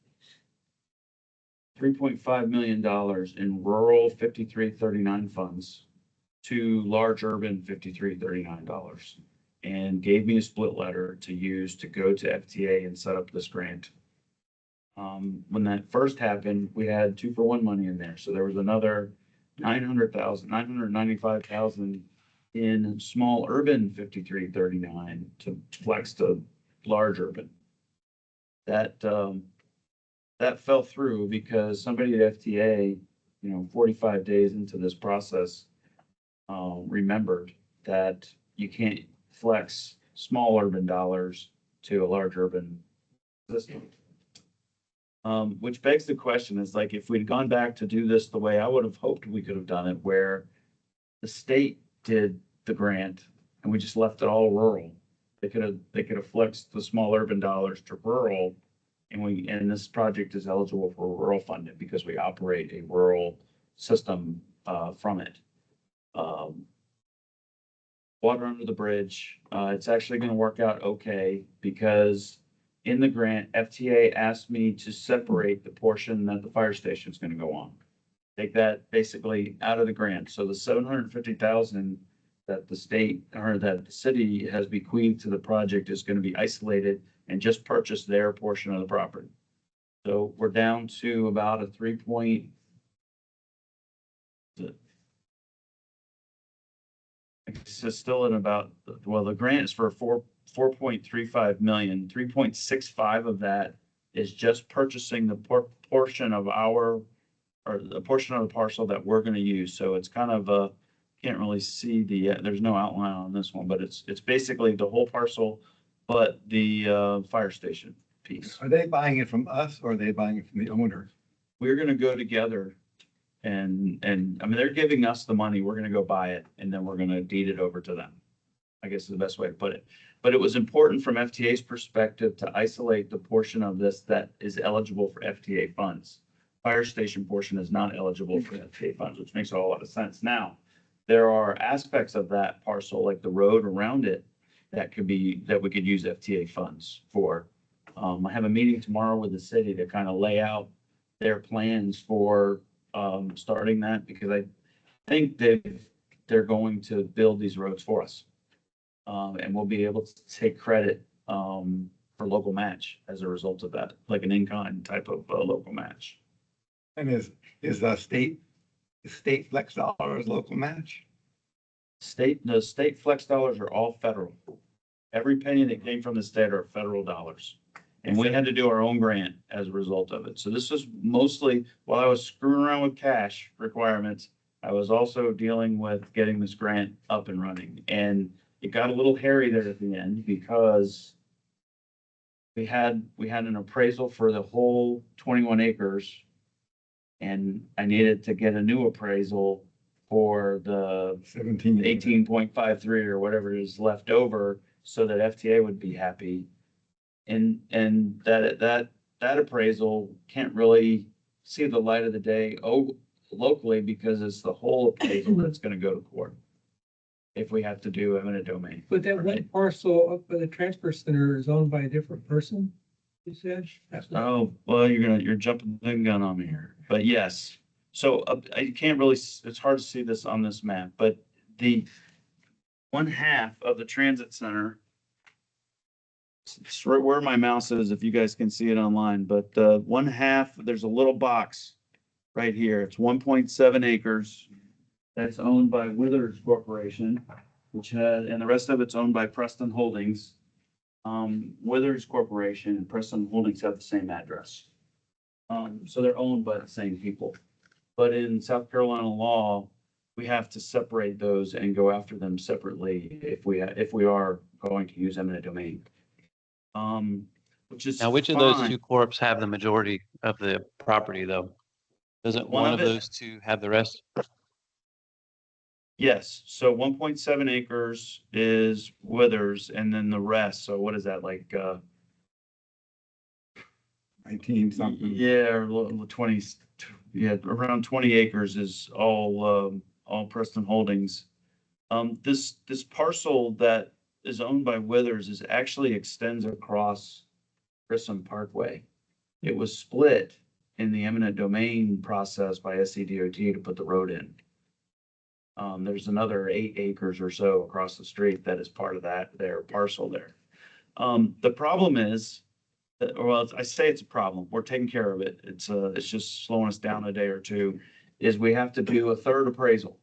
$3.5 million in rural 5339 funds to large urban 5339 dollars, and gave me a split letter to use to go to FTA and set up this grant. When that first happened, we had 2-for-1 money in there. So there was another 995,000 in small urban 5339 to flex to large urban. That fell through because somebody at FTA, 45 days into this process, remembered that you can't flex small urban dollars to a large urban system. Which begs the question is, like, if we'd gone back to do this the way I would have hoped we could have done it, where the state did the grant and we just left it all rural. They could have flexed the small urban dollars to rural, and this project is eligible for rural funding because we operate a rural system from it. Water under the bridge. It's actually going to work out okay because in the grant, FTA asked me to separate the portion that the fire station is going to go on. Take that basically out of the grant. So the 750,000 that the state or that the city has bequeathed to the project is going to be isolated and just purchase their portion of the property. So we're down to about a 3 point. It's still at about, well, the grant is for 4.35 million. 3.65 of that is just purchasing the portion of the portion of the parcel that we're going to use. So it's kind of can't really see there's no outline on this one, but it's basically the whole parcel, but the fire station piece. Are they buying it from us or are they buying it from the owner? We're going to go together And I mean, they're giving us the money, we're gonna go buy it, and then we're gonna deed it over to them. I guess is the best way to put it. But it was important from FTA's perspective to isolate the portion of this that is eligible for FTA funds. Fire station portion is not eligible for FTA funds, which makes a whole lot of sense. Now, there are aspects of that parcel, like the road around it, that we could use FTA funds for. I have a meeting tomorrow with the city to kind of lay out their plans for starting that, because I think they're going to build these roads for us. And we'll be able to take credit for local match as a result of that, like an in-kind type of local match. And is state flex dollars local match? The state flex dollars are all federal. Every penny that came from the state are federal dollars. And we had to do our own grant as a result of it. So this was mostly, while I was screwing around with cash requirements, I was also dealing with getting this grant up and running. And it got a little hairy there at the end because we had an appraisal for the whole 21 acres. And I needed to get a new appraisal for the 18.53 or whatever is left over so that FTA would be happy. And that appraisal can't really see the light of the day locally because it's the whole appraisal that's gonna go to court if we have to do eminent domain. But that one parcel up by the transfer center is owned by a different person, you said? Oh, well, you're jumping the gun on me here, but yes. So I can't really, it's hard to see this on this map, but the one half of the transit center, it's right where my mouse is, if you guys can see it online, but one half, there's a little box right here. It's 1.7 acres. That's owned by Withers Corporation, and the rest of it's owned by Preston Holdings. Withers Corporation and Preston Holdings have the same address. So they're owned by the same people. But in South Carolina law, we have to separate those and go after them separately if we are going to use eminent domain. Which is Now, which of those fine. two corps have the majority of the property, though? Doesn't one of it- those two have the rest? Yes, so 1.7 acres is Withers, and then the rest, so what is that, like, 19 something. yeah, or 20, yeah, around 20 acres is all Preston Holdings. This parcel that is owned by Withers is actually extends across Grissom Parkway. It was split in the eminent domain process by SCDOT to put the road in. There's another 8 acres or so across the street that is part of their parcel there. The problem is that, well, I say it's a problem. We're taking care of it. It's just slowing us down a day or two, is we have to do a third appraisal.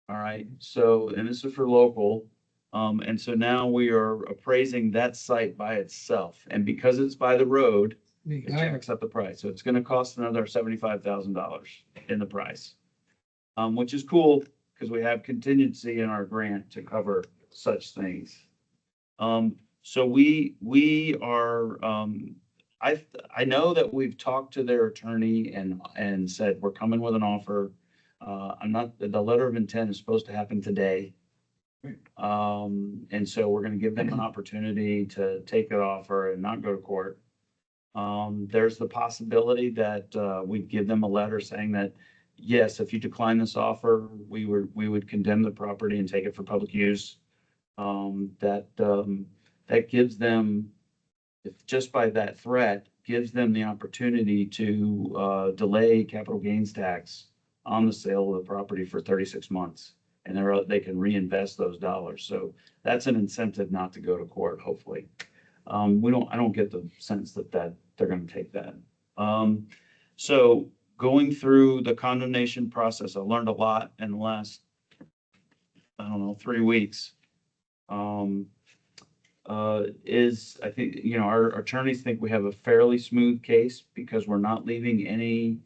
All right, so, and this is for local. And so now we are appraising that site by itself. And because it's by the road, it jacks up the price. So it's gonna cost another $75,000 in the price. Which is cool because we have contingency in our grant to cover such things. So we are, I know that we've talked to their attorney and said, we're coming with an offer. The letter of intent is supposed to happen today. And so we're gonna give them an opportunity to take an offer and not go to court. There's the possibility that we give them a letter saying that, yes, if you decline this offer, we would condemn the property and take it for public use. That gives them, if just by that threat, gives them the opportunity to delay capital gains tax on the sale of the property for 36 months. And they can reinvest those dollars. So that's an incentive not to go to court, hopefully. I don't get the sense that they're gonna take that. So going through the condemnation process, I learned a lot in the last, 3 weeks. I think, our attorneys think we have a fairly smooth case because we're not leaving any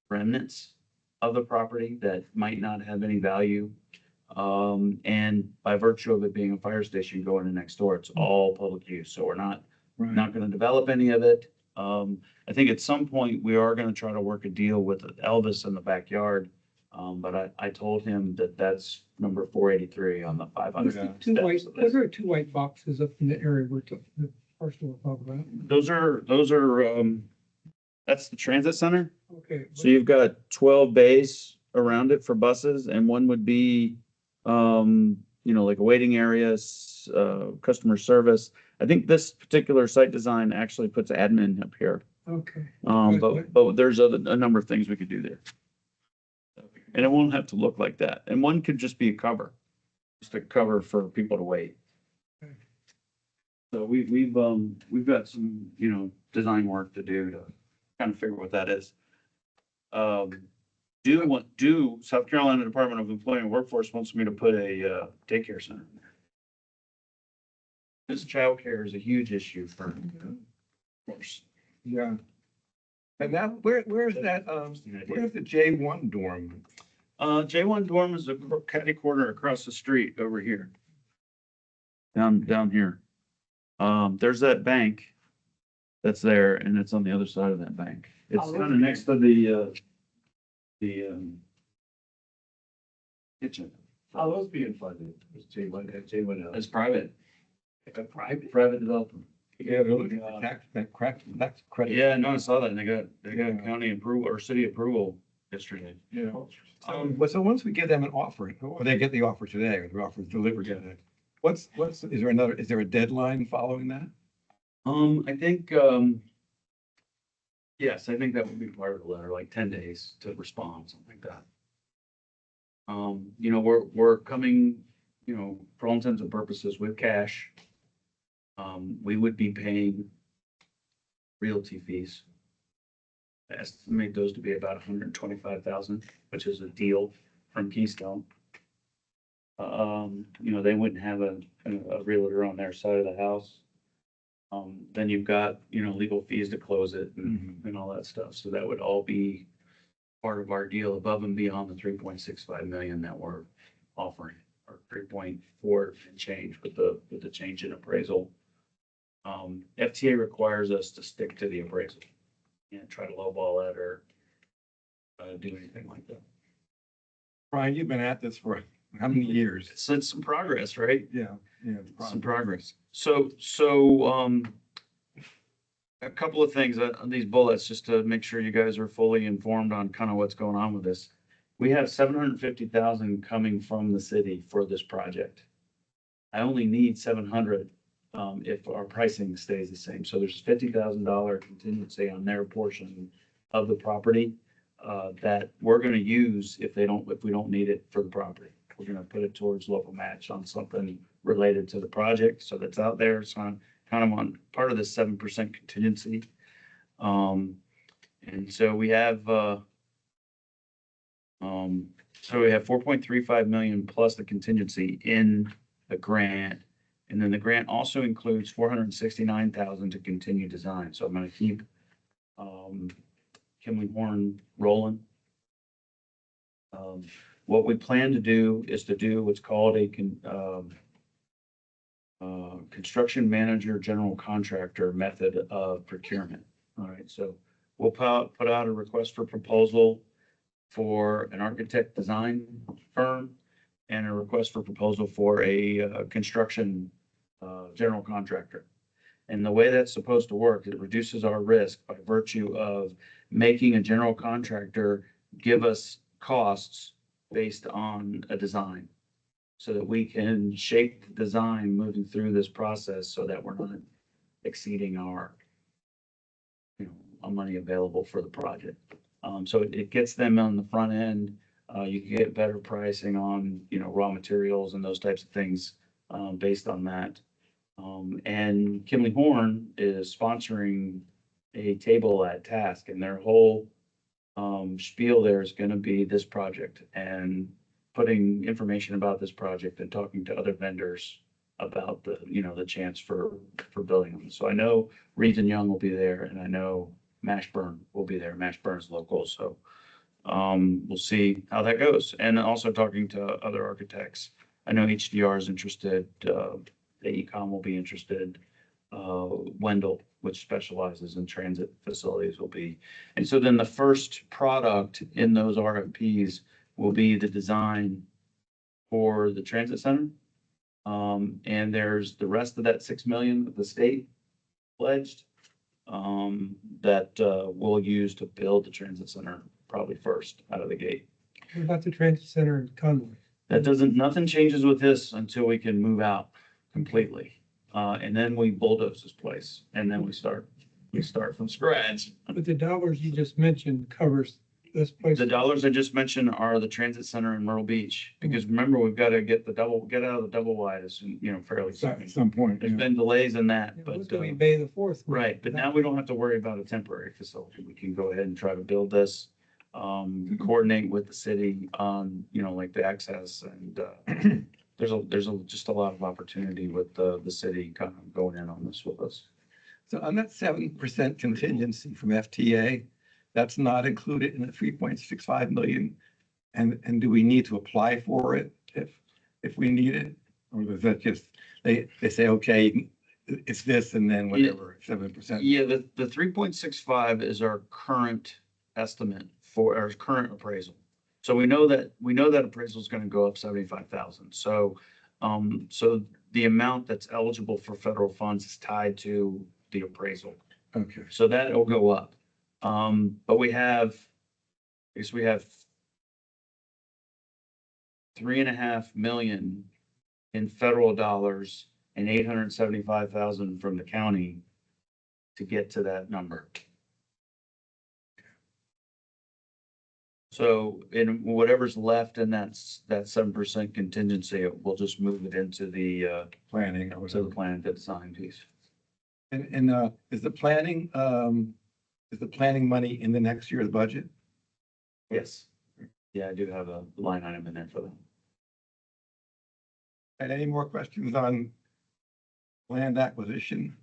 remnants of the property that might not have any value. And by virtue of it being a fire station going in next door, it's all public use. So we're not gonna develop any of it. I think at some point we are gonna try to work a deal with Elvis in the backyard. But I told him that that's number 483 on the 500 Two white, steps. what are two white boxes up in the area the parcel we're talking about? Those are, that's the transit center. Okay. So you've got 12 bays around it for buses, and one would be, like a waiting areas, customer service. I think this particular site design actually puts admin up here. Okay. But there's a number of things we could do there. And it won't have to look like that. And one could just be a cover, just a cover for people to wait. Okay. So we've got some, design work to do to kind of figure what that is. South Carolina Department of Employment and Workforce wants me to put a daycare center in there. This childcare is a huge issue for, of course. Yeah. And now, where's that, where's the J1 dorm? J1 dorm is a catty corner across the street over here. Down here. There's that bank that's there, and it's on the other side of that bank. It's kind of next to the kitchen. How those being funded? J1. It's private, Private? private development. Yeah, they're looking for tax credit. Yeah, no, I saw that. They got county approval or city approval yesterday. Yeah. Well, so once we give them an offer, or they get the offer today, or the offer is delivered today, is there a deadline following that? I think, yes, I think that would be part of the letter, like 10 days to respond, something like that. We're coming, for all intents and purposes with cash. We would be paying realty fees. I estimate those to be about 125,000, which is a deal from Keystone. They wouldn't have a realtor on their side of the house. Then you've got, legal fees to close it and all that stuff. So that would all be part of our deal above and beyond the 3.65 million that we're offering, or 3.4 and change with the change in appraisal. FTA requires us to stick to the appraisal and try to lowball it or do anything like that. Brian, you've been at this for how many years? It's some progress, right? Yeah. Some progress. So, a couple of things on these bullets, just to make sure you guys are fully informed on kind of what's going on with this. We have 750,000 coming from the city for this project. I only need 700 if our pricing stays the same. So there's $50,000 contingency on their portion of the property that we're going to use if we don't need it for the property. We're going to put it towards local match on something related to the project. So that's out there. It's on kind of on part of the 7% contingency. And so we have 4.35 million plus the contingency in the grant. And then the grant also includes 469,000 to continue design. So I'm going to keep Kimley Horn rolling. What we plan to do is to do what's called a construction manager general contractor method of procurement. All right, so we'll put out a request for proposal for an architect design firm and a request for proposal for a construction general contractor. And the way that's supposed to work, it reduces our risk by virtue of making a general contractor give us costs based on a design, so that we can shape the design moving through this process so that we're not exceeding our, our money available for the project. So it gets them on the front end. You can get better pricing on, raw materials and those types of things based on that. And Kimley Horn is sponsoring a table at Task, and their whole spiel there is going to be this project and putting information about this project and talking to other vendors about the chance for building them. So I know Reeds and Young will be there, and I know Mashburn will be there. Mashburn's local, so we'll see how that goes. And also talking to other architects. I know HDR is interested. The Ecom will be interested. Wendell which specializes in transit facilities, will be. And so then the first product in those RFPs will be the design for the transit center. And there's the rest of that 6 million that the state pledged, that, we'll use to build the transit center probably first out of the gate. What about the transit center in Conway? That doesn't, nothing changes with this until we can move out completely. And then we bulldoze this place and then we start from scratch. But the dollars you just mentioned covers this place. The dollars I just mentioned are the transit center in Myrtle Beach, because remember, we've got to get out of the double wide as soon, fairly soon. At some point. There's yeah. been delays in that, It but, was gonna be May the 4th. right, but now we don't have to worry about a temporary facility. We can go ahead and try to build this, coordinate with the city on, like the access and, there's just a lot of opportunity with the city kind of going in on this with us. So on that 7% contingency from FTA, that's not included in the 3.65 million. And do we need to apply for it if we need it? Or is that just, they say, okay, it's this and then whatever, 7%? Yeah, the 3.65 is our current estimate for our current appraisal. So we know that appraisal is going to go up 75,000. So, so the amount that's eligible for federal funds is tied to the appraisal. Okay. So that will go up. But we have 3.5 million in federal dollars and 875,000 from the county to get to that number. So in whatever's left in that 7% contingency, we'll just move it into the, Planning or to the whatever. plan, the design piece. And is the planning money in the next year's budget? Yes. Yeah, I do have a line item in there for that. And any more questions on land acquisition?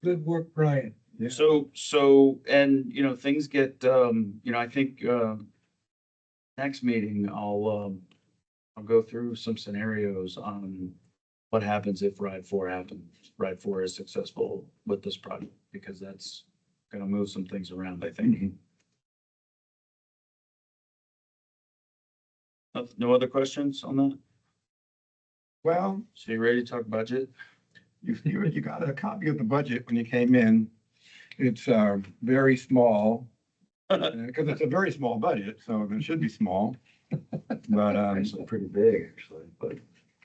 Good work, Brian. Yeah. So, and, things get, I think, next meeting, I'll go through some scenarios on what happens if RIDE 4 is successful with this project, because that's gonna move some things around, I think. No other questions on that? Well, So you ready to talk budget? you got a copy of the budget when you came in. It's very small, because it's a very small budget, so it should be small. But Actually, pretty big, actually, but.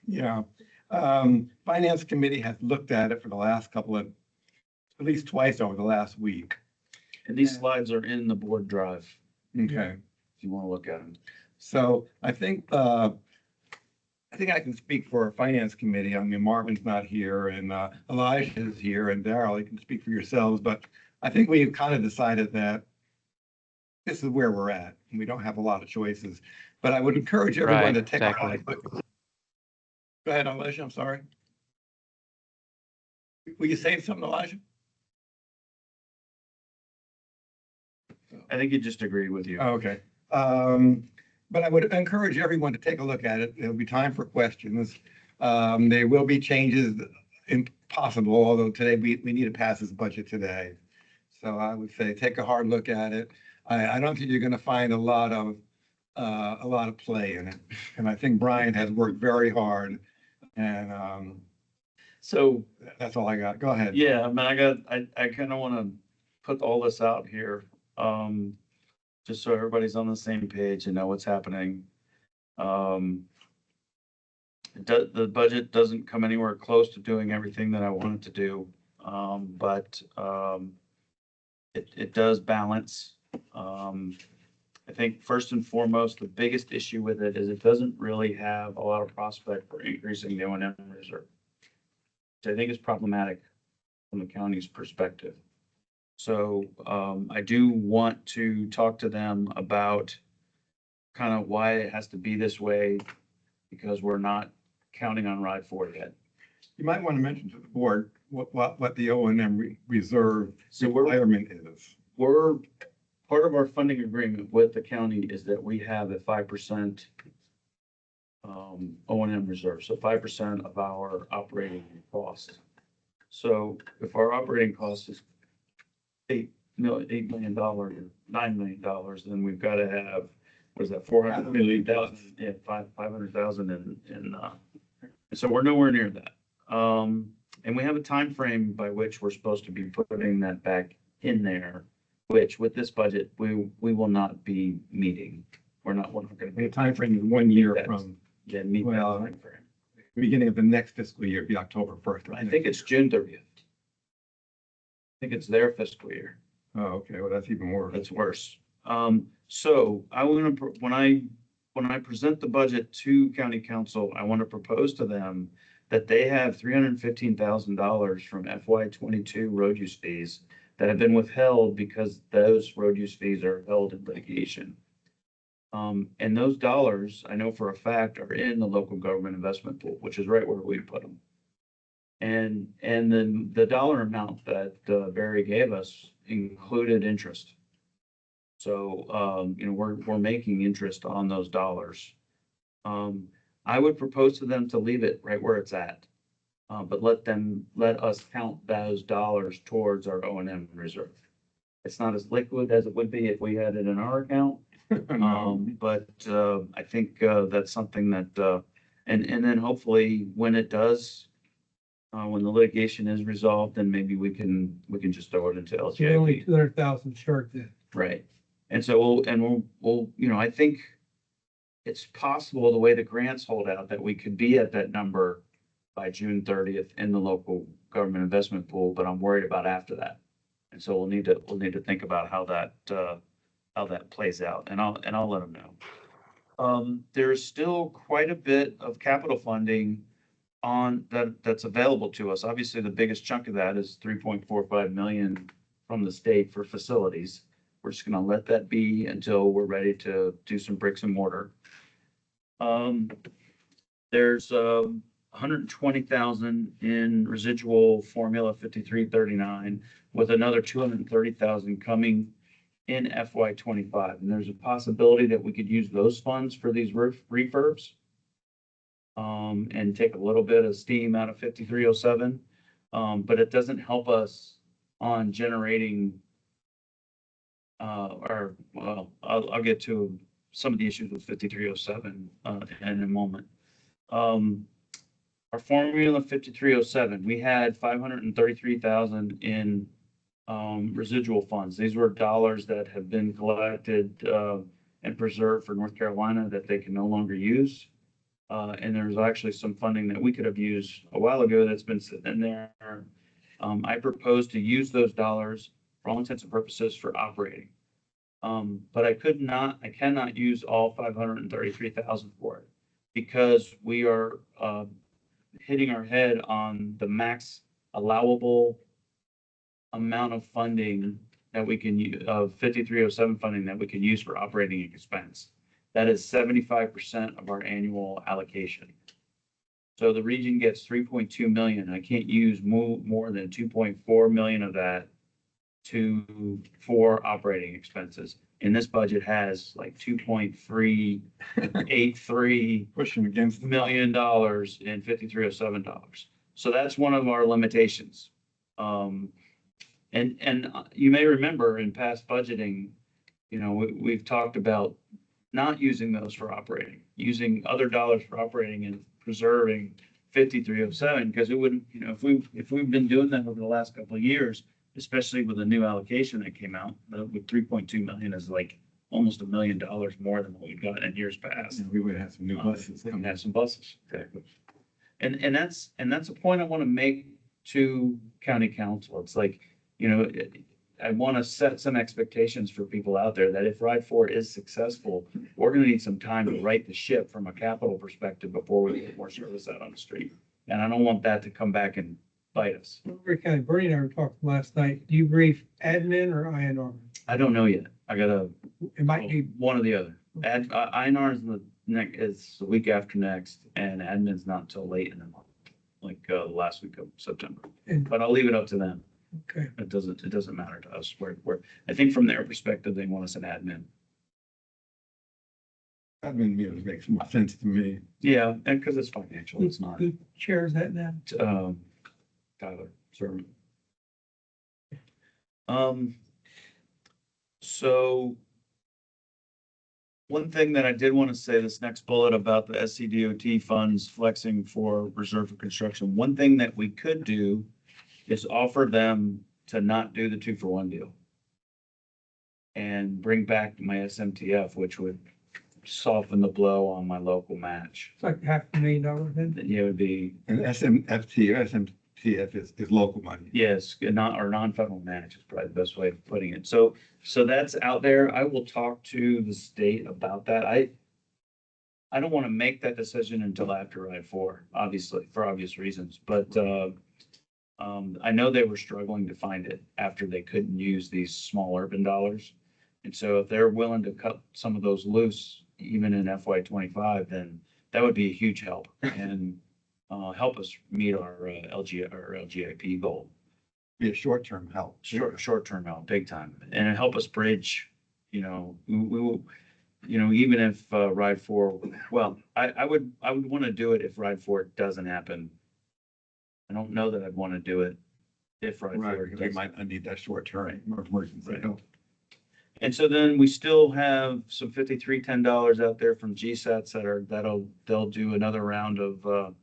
yeah, Finance Committee has looked at it for the last at least twice over the last week. And these slides are in the board drive, Okay, if you want to look at them. so I think I can speak for our Finance Committee. I mean, Marvin's not here and Elijah is here and Daryl, you can speak for yourselves, but I think we've kind of decided that this is where we're at. And we don't have a lot of choices, but I would encourage everyone Right, to take a exactly. hard look. Go ahead, Elijah, I'm sorry. Were you saying something, Elijah? I think he just agreed with you. Oh, okay. But I would encourage everyone to take a look at it. There'll be time for questions. There will be changes possible, although today we need to pass this budget today. So I would say take a hard look at it. I don't think you're going to find a lot of play in it. And I think Brian has worked very hard. And So, that's all I got. Go ahead. yeah, I mean, I kind of want to put all this out here, just so everybody's on the same page and know what's happening. The budget doesn't come anywhere close to doing everything that I want it to do. But it does balance. I think first and foremost, the biggest issue with it is it doesn't really have a lot of prospect for increasing the O&M reserve, which I think is problematic from the county's perspective. So I do want to talk to them about kind of why it has to be this way, because we're not counting on RIDE 4 yet. You might want to mention to the board what the O&M reserve So requirement is. we're part of our funding agreement with the county is that we have a 5% O&M reserve, so 5% of our operating cost. So if our operating cost is $8 million, $9 million, then we've got to have, what is that, 450,000? Yeah, 500,000 in, so we're nowhere near that. And we have a time frame by which we're supposed to be putting that back in there, which with this budget, we will not be meeting. We're not going to The be. timeframe is 1 year That's- from Yeah, meet that Well, timeframe. beginning of the next fiscal year, be October 1st. I think it's June 30th. I think it's their fiscal year. Oh, okay, well, that's even worse. That's worse. So I want to, when I present the budget to county council, I want to propose to them that they have $315,000 from FY 22 road use fees that have been withheld because those road use fees are held in litigation. And those dollars, I know for a fact, are in the local government investment pool, which is right where we put them. And then the dollar amount that Barry gave us included interest. So, we're making interest on those dollars. I would propose to them to leave it right where it's at. But let us count those dollars towards our O&M reserve. It's not as liquid as it would be if we had it in our account. But I think that's something that, and then hopefully when it does, when the litigation is resolved, then maybe we can just throw it into So you're only LGIP. 200,000 short then. Right. And so we'll, I think it's possible the way the grants hold out that we could be at that number by June 30th in the local government investment pool, but I'm worried about after that. And so we'll need to think about how that plays out, and I'll let them know. There's still quite a bit of capital funding that's available to us. Obviously, the biggest chunk of that is 3.45 million from the state for facilities. We're just gonna let that be until we're ready to do some bricks and mortar. There's 120,000 in residual Formula 5339 with another 230,000 coming in FY 25. And there's a possibility that we could use those funds for these refurbs. And take a little bit of steam out of 5307. But it doesn't help us on generating I'll get to some of the issues with 5307 in a moment. Our Formula 5307, we had 533,000 in residual funds. These were dollars that have been collected and preserved for North Carolina that they can no longer use. And there's actually some funding that we could have used a while ago that's been sitting in there. I propose to use those dollars for all intents and purposes for operating. But I cannot use all 533,000 for it because we are hitting our head on the max allowable amount of funding that we can use of 5307 funding that we can use for operating expense. That is 75% of our annual allocation. So the region gets 3.2 million. I can't use more than 2.4 million of that for operating expenses. And this budget has like $2.383 Pushing against the million in 5307 dollars. So that's one of our limitations. And you may remember in past budgeting, we've talked about not using those for operating, using other dollars for operating and preserving 5307, because it wouldn't, if we've been doing that over the last couple of years, especially with the new allocation that came out, with 3.2 million is like almost $1 million more than what we've got in years past. We would have some new buses We can coming. have some buses, exactly. And that's a point I want to make to county council. It's like, I want to set some expectations for people out there that if Ride 4 is successful, we're going to need some time to right the ship from a capital perspective before we get more service out on the street. And I don't want that to come back and bite us. Rick County, Bernie and I were talking last night. Do you brief admin or INR? I don't know yet. I gotta, It might be, one or the other. INR is is the week after next, and admin's not until late in the month, like the last week of September. And- But I'll leave it up to them. okay. It doesn't matter to us. I think from their perspective, they want us an admin. Admin meetings makes more sense to me. Yeah, and because it's financial, it's not. Who chairs that now? Tyler. Sure. So one thing that I did want to say, this next bullet about the SCDOT funds flexing for reserve for construction, one thing that we could do is offer them to not do the 2-for-1 deal and bring back my SMTF, which would soften the blow on my local match. It's like $500,000 then. Then it would be, And SMTF is local money. yes, not, or non-federal match is probably the best way of putting it. So that's out there. I will talk to the state about that. I don't want to make that decision until after Ride 4, obviously, for obvious reasons, but, I know they were struggling to find it after they couldn't use these small urban dollars. And so if they're willing to cut some of those loose, even in FY 25, then that would be a huge help and help us meet our LGIP goal. Be a short-term help. Short-term help, big time, and it help us bridge, we will, even if Ride 4, well, I would want to do it if Ride 4 doesn't happen. I don't know that I'd want to do it if Ride 4 Right, because we does. might need that short-term emergency Right. help. And so then we still have some $5310 out there from GSATs they'll do another round of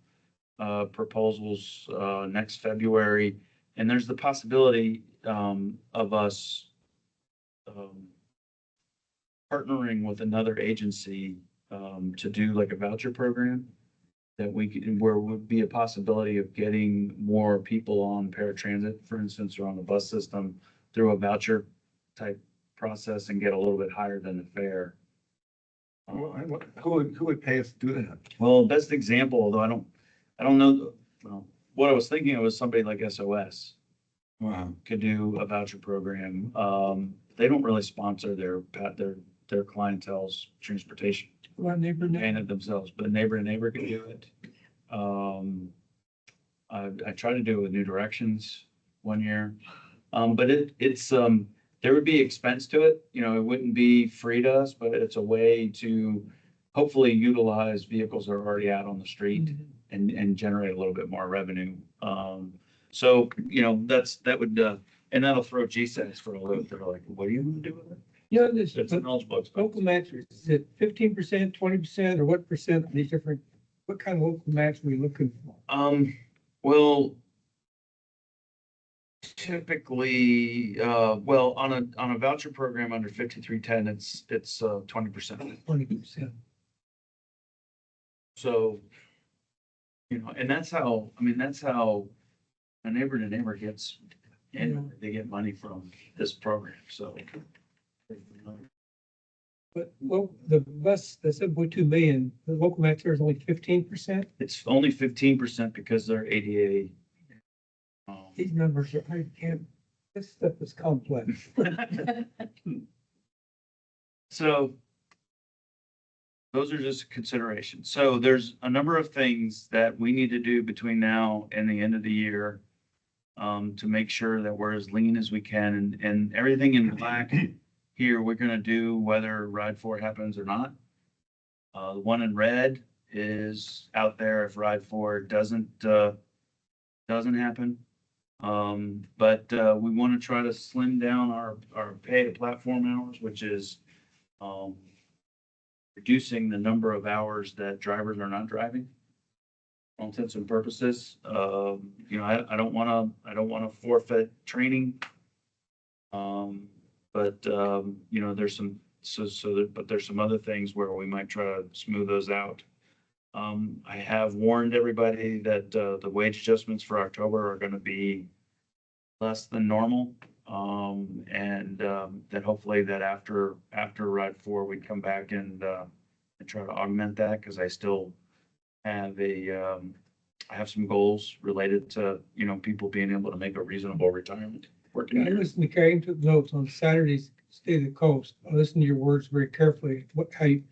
proposals next February. And there's the possibility of us partnering with another agency to do like a voucher program that we could, where would be a possibility of getting more people on paratransit, for instance, or on the bus system through a voucher type process and get a little bit higher than the fare. Well, who would pay us to do that? Well, best example, although I don't know, well, what I was thinking of was somebody like SOS Wow. could do a voucher program. They don't really sponsor their clientele's transportation. Well, neighbor, Paying it themselves, but neighbor to neighbor could do it. I tried to do it with New Directions one year. But it's there would be expense to it. It wouldn't be free to us, but it's a way to hopefully utilize vehicles that are already out on the street and generate a little bit more revenue. So, that would, and that'll throw GSATs for a loop. They're like, what are you gonna do with it? This It's an eligible expense. local match, is it 15%, 20%, or what percent of these different, what kind of local match are we looking for? Well, typically, well, on a voucher program under 5310, it's 20%. 20%. So, and that's how a neighbor to neighbor gets, and they get money from this program, so. But, well, the bus, the 7.2 million, the local match there is only 15%. It's only 15% because they're ADA. These numbers are, I can't, this stuff is complex. So those are just considerations. So there's a number of things that we need to do between now and the end of the year to make sure that we're as lean as we can, and everything in black here, we're gonna do whether Ride 4 happens or not. The one in red is out there if Ride 4 doesn't happen. But we want to try to slim down our pay to platform hours, which is reducing the number of hours that drivers are not driving. For all intents and purposes, I don't want to forfeit training. But there's some other things where we might try to smooth those out. I have warned everybody that the wage adjustments for October are going to be less than normal. And that hopefully that after Ride 4, we'd come back and try to augment that, because I still have I have some goals related to, people being able to make a reasonable retirement. I listened to Carrie took notes on Saturday's State of the Coast. I listened to your words very carefully. How you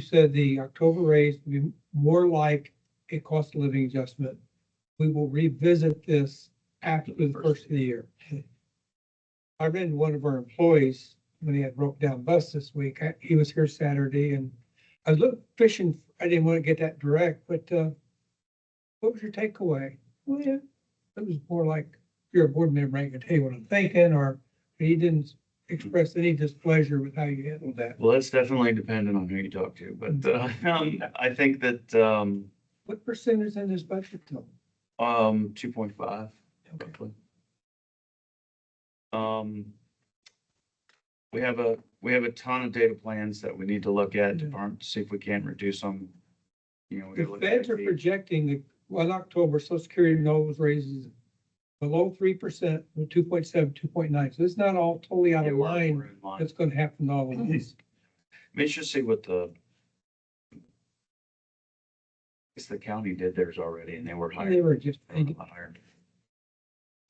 said the October raise will be more like a cost of living adjustment. We will revisit this after the first of the year. I read one of our employees when he had broke down bus this week. He was here Saturday, and I was fishing. I didn't want to get that direct, but what was your takeaway? Well, yeah, it was more like you're a board member, I can tell you what I'm thinking, or he didn't express any displeasure with how you handled that. Well, that's definitely dependent on who you talk to, but, I think that, What percent is in this budget though? 2.5 roughly. We have a ton of data plans that we need to look at to see if we can reduce them. You know, we The gotta look at feds are the- projecting that, well, October, Social Security knows raises below 3%, from 2.7, 2.9. So it's not all totally out Yeah, of we're line. in line. That's gonna happen to all of these. I mean, just see what I guess the county did theirs already and they were higher. They were just, They were a lot higher.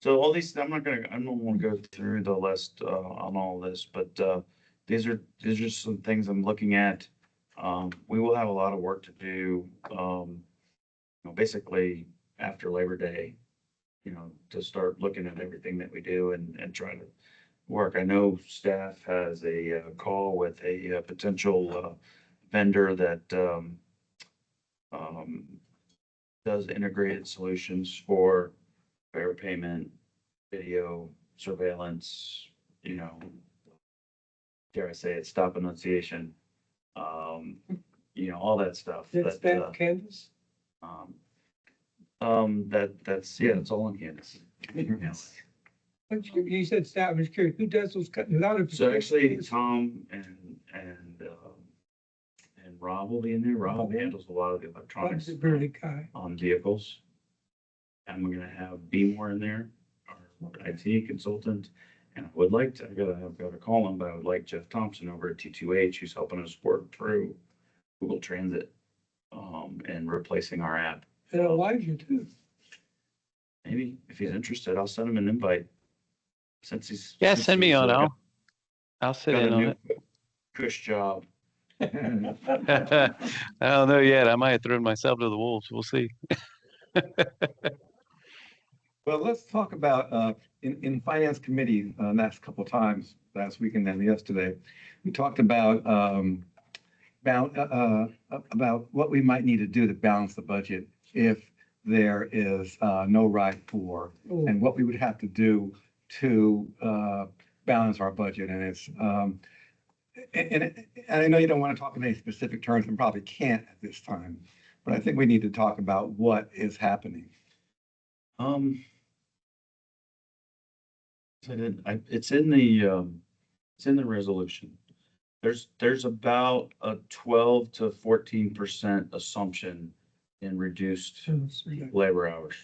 So all these, I don't want to go through the list, on all this, but, these are just some things I'm looking at. We will have a lot of work to do, basically after Labor Day, to start looking at everything that we do and try to work. I know staff has a call with a potential vendor that does integrated solutions for fair payment, video surveillance, dare I say it, stop annunciation, all that stuff. did that, staff canvas? That's, yeah, it's all on Canvas. But you said staff, I'm just curious, who does those cut without a? So actually, Tom and Rob will be in there. Rob handles a lot of the electronics Rob's a very good guy. on vehicles. And we're gonna have Beemore in there, our IT consultant. And I would like to, I've got to call him, but I would like Jeff Thompson over at T2H, who's helping us work through Google Transit, and replacing our app. And Elijah too. Maybe if he's interested, I'll send him an invite. Since Yeah, since send me he's, on. I'll sit got a in on new it. cush job. I don't know yet. I might have thrown myself to the wolves. We'll see. Well, let's talk about, in finance committee, last couple of times, last week and then yesterday, we talked about what we might need to do to balance the budget if there is no ride for, and what we would have to do to balance our budget. And it's, and I know you don't want to talk in any specific terms and probably can't at this time, but I think we need to talk about what is happening. It's in the resolution. There's about a 12 to 14% assumption in reduced labor hours.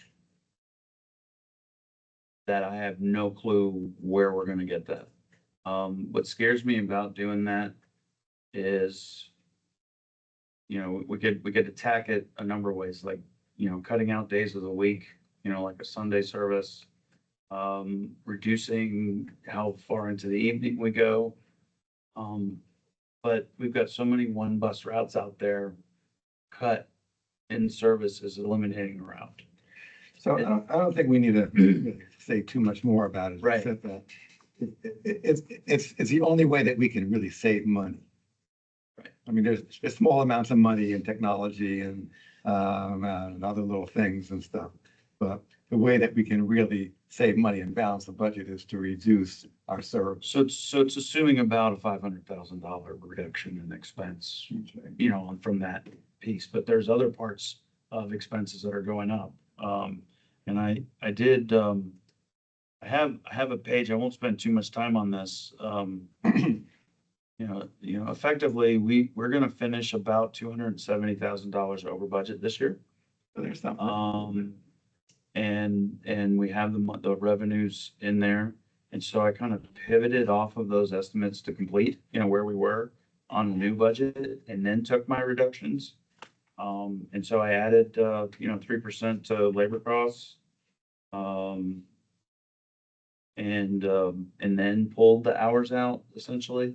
That I have no clue where we're gonna get that. What scares me about doing that is, we could attack it a number of ways, like, cutting out days of the week, like a Sunday service, reducing how far into the evening we go. But we've got so many one bus routes out there. Cut in service is eliminating a route. So I don't think we need to say too much more about it. Right. Except that it's the only way that we can really save money. Right. I mean, there's small amounts of money in technology and other little things and stuff. But the way that we can really save money and balance the budget is to reduce our service. So it's assuming about a $500,000 reduction in expense, from that piece, but there's other parts of expenses that are going up. And I did, I have a page, I won't spend too much time on this. Effectively, we're gonna finish about $270,000 over budget this year. So there's something. And we have the revenues in there. And so I kind of pivoted off of those estimates to complete, where we were on the new budget, and then took my reductions. And so I added, 3% to labor costs. And then pulled the hours out essentially.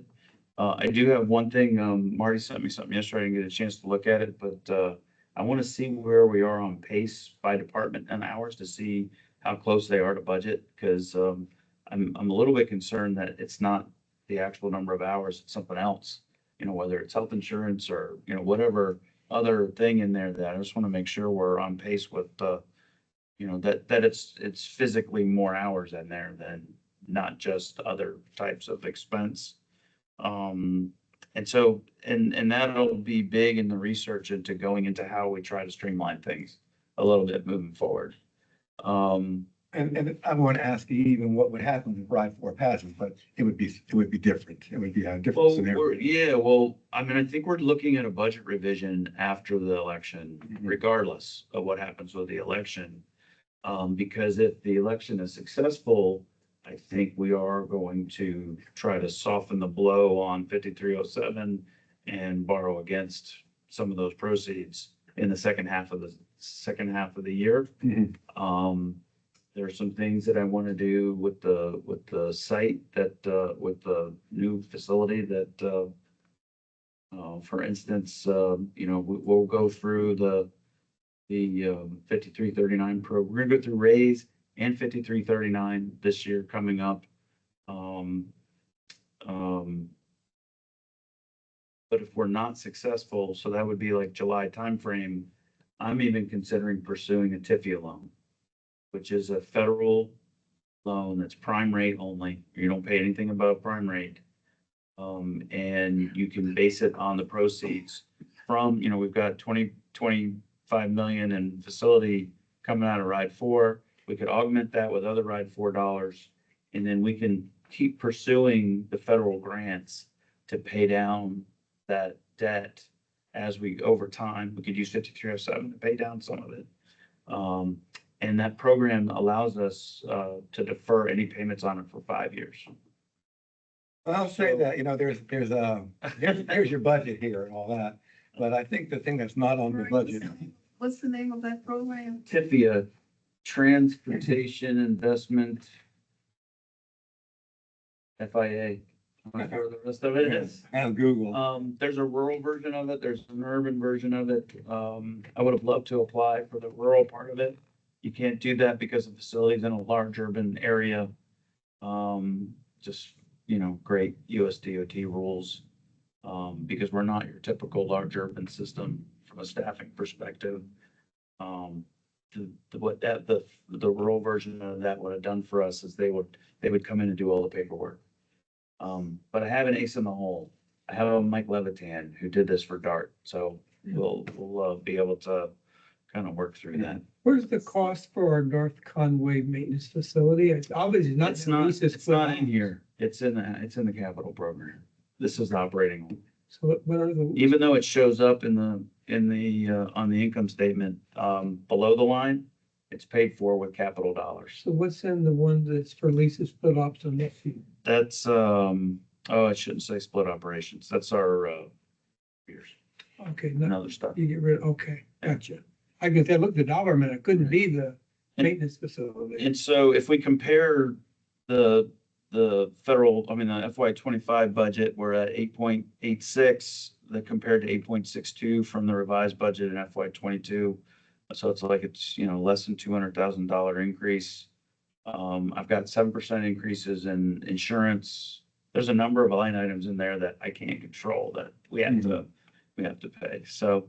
I do have one thing, Marty sent me something yesterday, I didn't get a chance to look at it, but, I want to see where we are on pace by department and hours to see how close they are to budget, because, I'm a little bit concerned that it's not the actual number of hours, it's something else. Whether it's health insurance or, whatever other thing in there, that I just want to make sure we're on pace with, you know, that it's physically more hours in there than not just other types of expense. And so, and that'll be big in the research into going into how we try to streamline things a little bit moving forward. And I won't ask you even what would happen if RIDE 4 passes, but it would be different. It would be a different Well, scenario. yeah, well, I mean, I think we're looking at a budget revision after the election, Mhm. regardless of what happens with the election. Because if the election is successful, I think we are going to try to soften the blow on 5307 and borrow against some of those proceeds in the second half of the year. Mhm. There are some things that I want to do with the site that, with the new facility that, for instance, you know, we'll go through the 5339 program. We're gonna go through raise and 5339 this year coming up. Um, um, but if we're not successful, so that would be like July timeframe, I'm even considering pursuing a TIFIA loan, which is a federal loan that's prime rate only. You don't pay anything above prime rate. And you can base it on the proceeds from, you know, we've got 25 million in facility coming out of RIDE 4. We could augment that with other RIDE 4 dollars, and then we can keep pursuing the federal grants to pay down that debt as we, over time. We could use 5307 to pay down some of it. And that program allows us to defer any payments on it for 5 years. Well, I'll say that, you know, here's your budget here and all that, but I think the thing that's not on the budget. What's the name of that program? TIFIA, Transportation Investment, FIA. I'm not sure what the rest of it is. And Google. There's a rural version of it. There's an urban version of it. I would have loved to apply for the rural part of it. You can't do that because the facility's in a large urban area. Just, you know, great US DOT rules. Because we're not your typical large urban system from a staffing perspective. The rural version of that would have done for us is they would come in and do all the paperwork. But I have an ace in the hole. I have a Mike Levitan who did this for DART, so we'll be able to kind of work through that. Where's the cost for our North Conway maintenance facility? It's obviously not. It's not in here. It's in the capital program. This is operating. So what are the? Even though it shows up on the income statement, below the line, it's paid for with capital dollars. So what's in the one that's for leases, split ops on next year? That's, I shouldn't say split operations. That's our, years Okay, and no, other stuff. you get rid of, okay, gotcha. I guess I looked at the dollar amount, it couldn't be the maintenance facility. And so if we compare the federal, I mean, the FY 25 budget, we're at 8.86, that compared to 8.62 from the revised budget in FY 22. So it's like, it's, you know, less than $200,000 increase. I've got 7% increases in insurance. There's a number of line items in there that I can't control that we have to pay. So,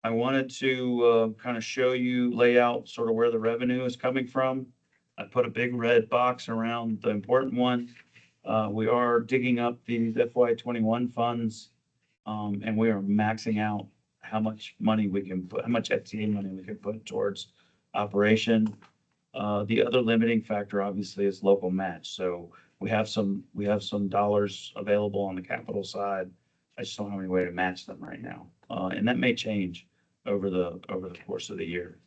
I wanted to kind of show you, lay out sort of where the revenue is coming from. I put a big red box around the important one. We are digging up these FY 21 funds, and we are maxing out how much money we can put, how much FTA money we can put towards operation. The other limiting factor obviously is local match. So we have some dollars available on the capital side. I just don't have any way to match them right now. And that may change over the course of the year.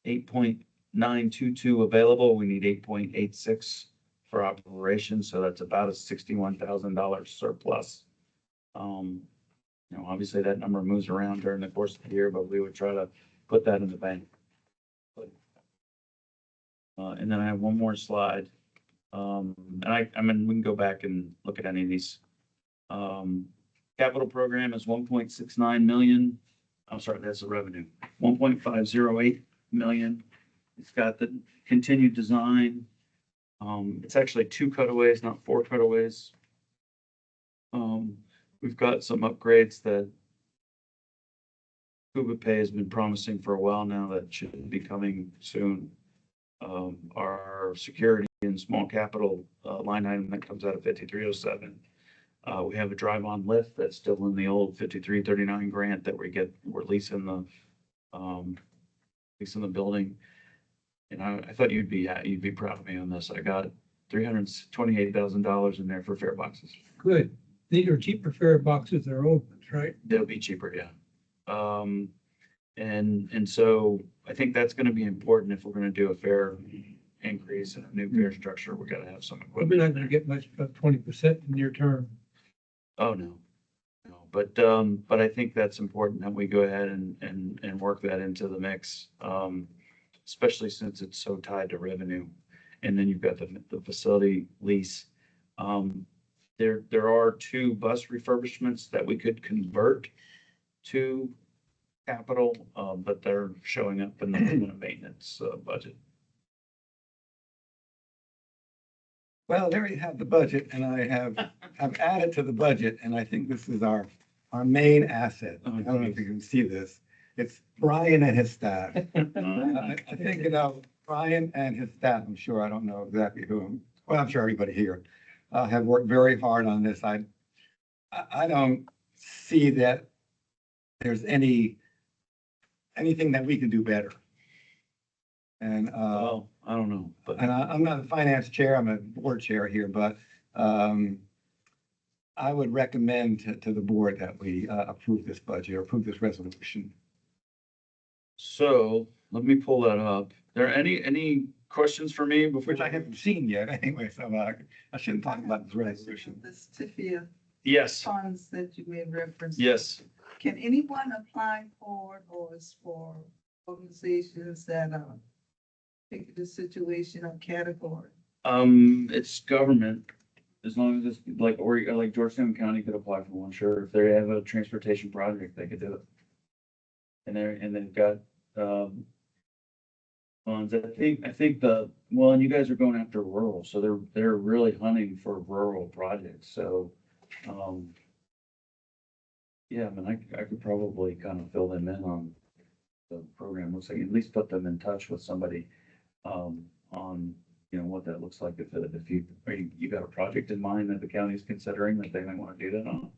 8.922 available. We need 8.86 for operations. So that's about a $61,000 surplus. You know, obviously that number moves around during the course of the year, but we would try to put that in the bank. And then I have one more slide. And I mean, we can go back and look at any of these. Capital program is 1.69 million. I'm sorry, that's the revenue. 1.508 million. It's got the continued design. It's actually 2 cutaways, not 4 cutaways. We've got some upgrades that Cuba Pay has been promising for a while now. That should be coming soon. Our security and small capital line item that comes out of 5307. We have a drive-on lift that's still in the old 5339 grant that we're leasing the building. And I thought you'd be proud of me on this. I got $328,000 in there for fare boxes. Good. These are cheaper fare boxes, they're opens, right? They'll be cheaper, yeah. And so I think that's gonna be important if we're gonna do a fare increase and a new fare structure. We gotta have some We're equipment. not gonna get much, about 20% in near term. Oh, no. No, but I think that's important that we go ahead and work that into the mix. Especially since it's so tied to revenue. And then you've got the facility lease. There are 2 bus refurbishments that we could convert to capital, but they're showing up in the maintenance budget. Well, there you have the budget, and I've added to the budget, and I think this is our main asset. I don't know if you can see this. It's Brian and his staff. I think, Brian and his staff, I'm sure, I don't know exactly who, well, I'm sure everybody here, have worked very hard on this. I don't see that there's anything that we can do better. And, Well, I don't know, but and I'm not a finance chair, I'm a board chair here, but, I would recommend to the board that we, approve this budget or approve this resolution. so let me pull that up. There any questions for me before? Which I haven't seen yet anyway, so I shouldn't talk about this resolution. This TIFIA Yes, funds that you made reference. yes. Can anyone apply for it, or is for organizations that take the situation on category? It's government, as long as it's like Georgetown County could apply for one, sure. If they have a transportation project, they could do it. And they've got, funds. I think and you guys are going after rural, so they're really hunting for rural projects, so, yeah, I mean, I could probably kind of fill them in on the program. Looks like at least put them in touch with somebody, on, what that looks like if you got a project in mind that the county's considering that they might want to do that on.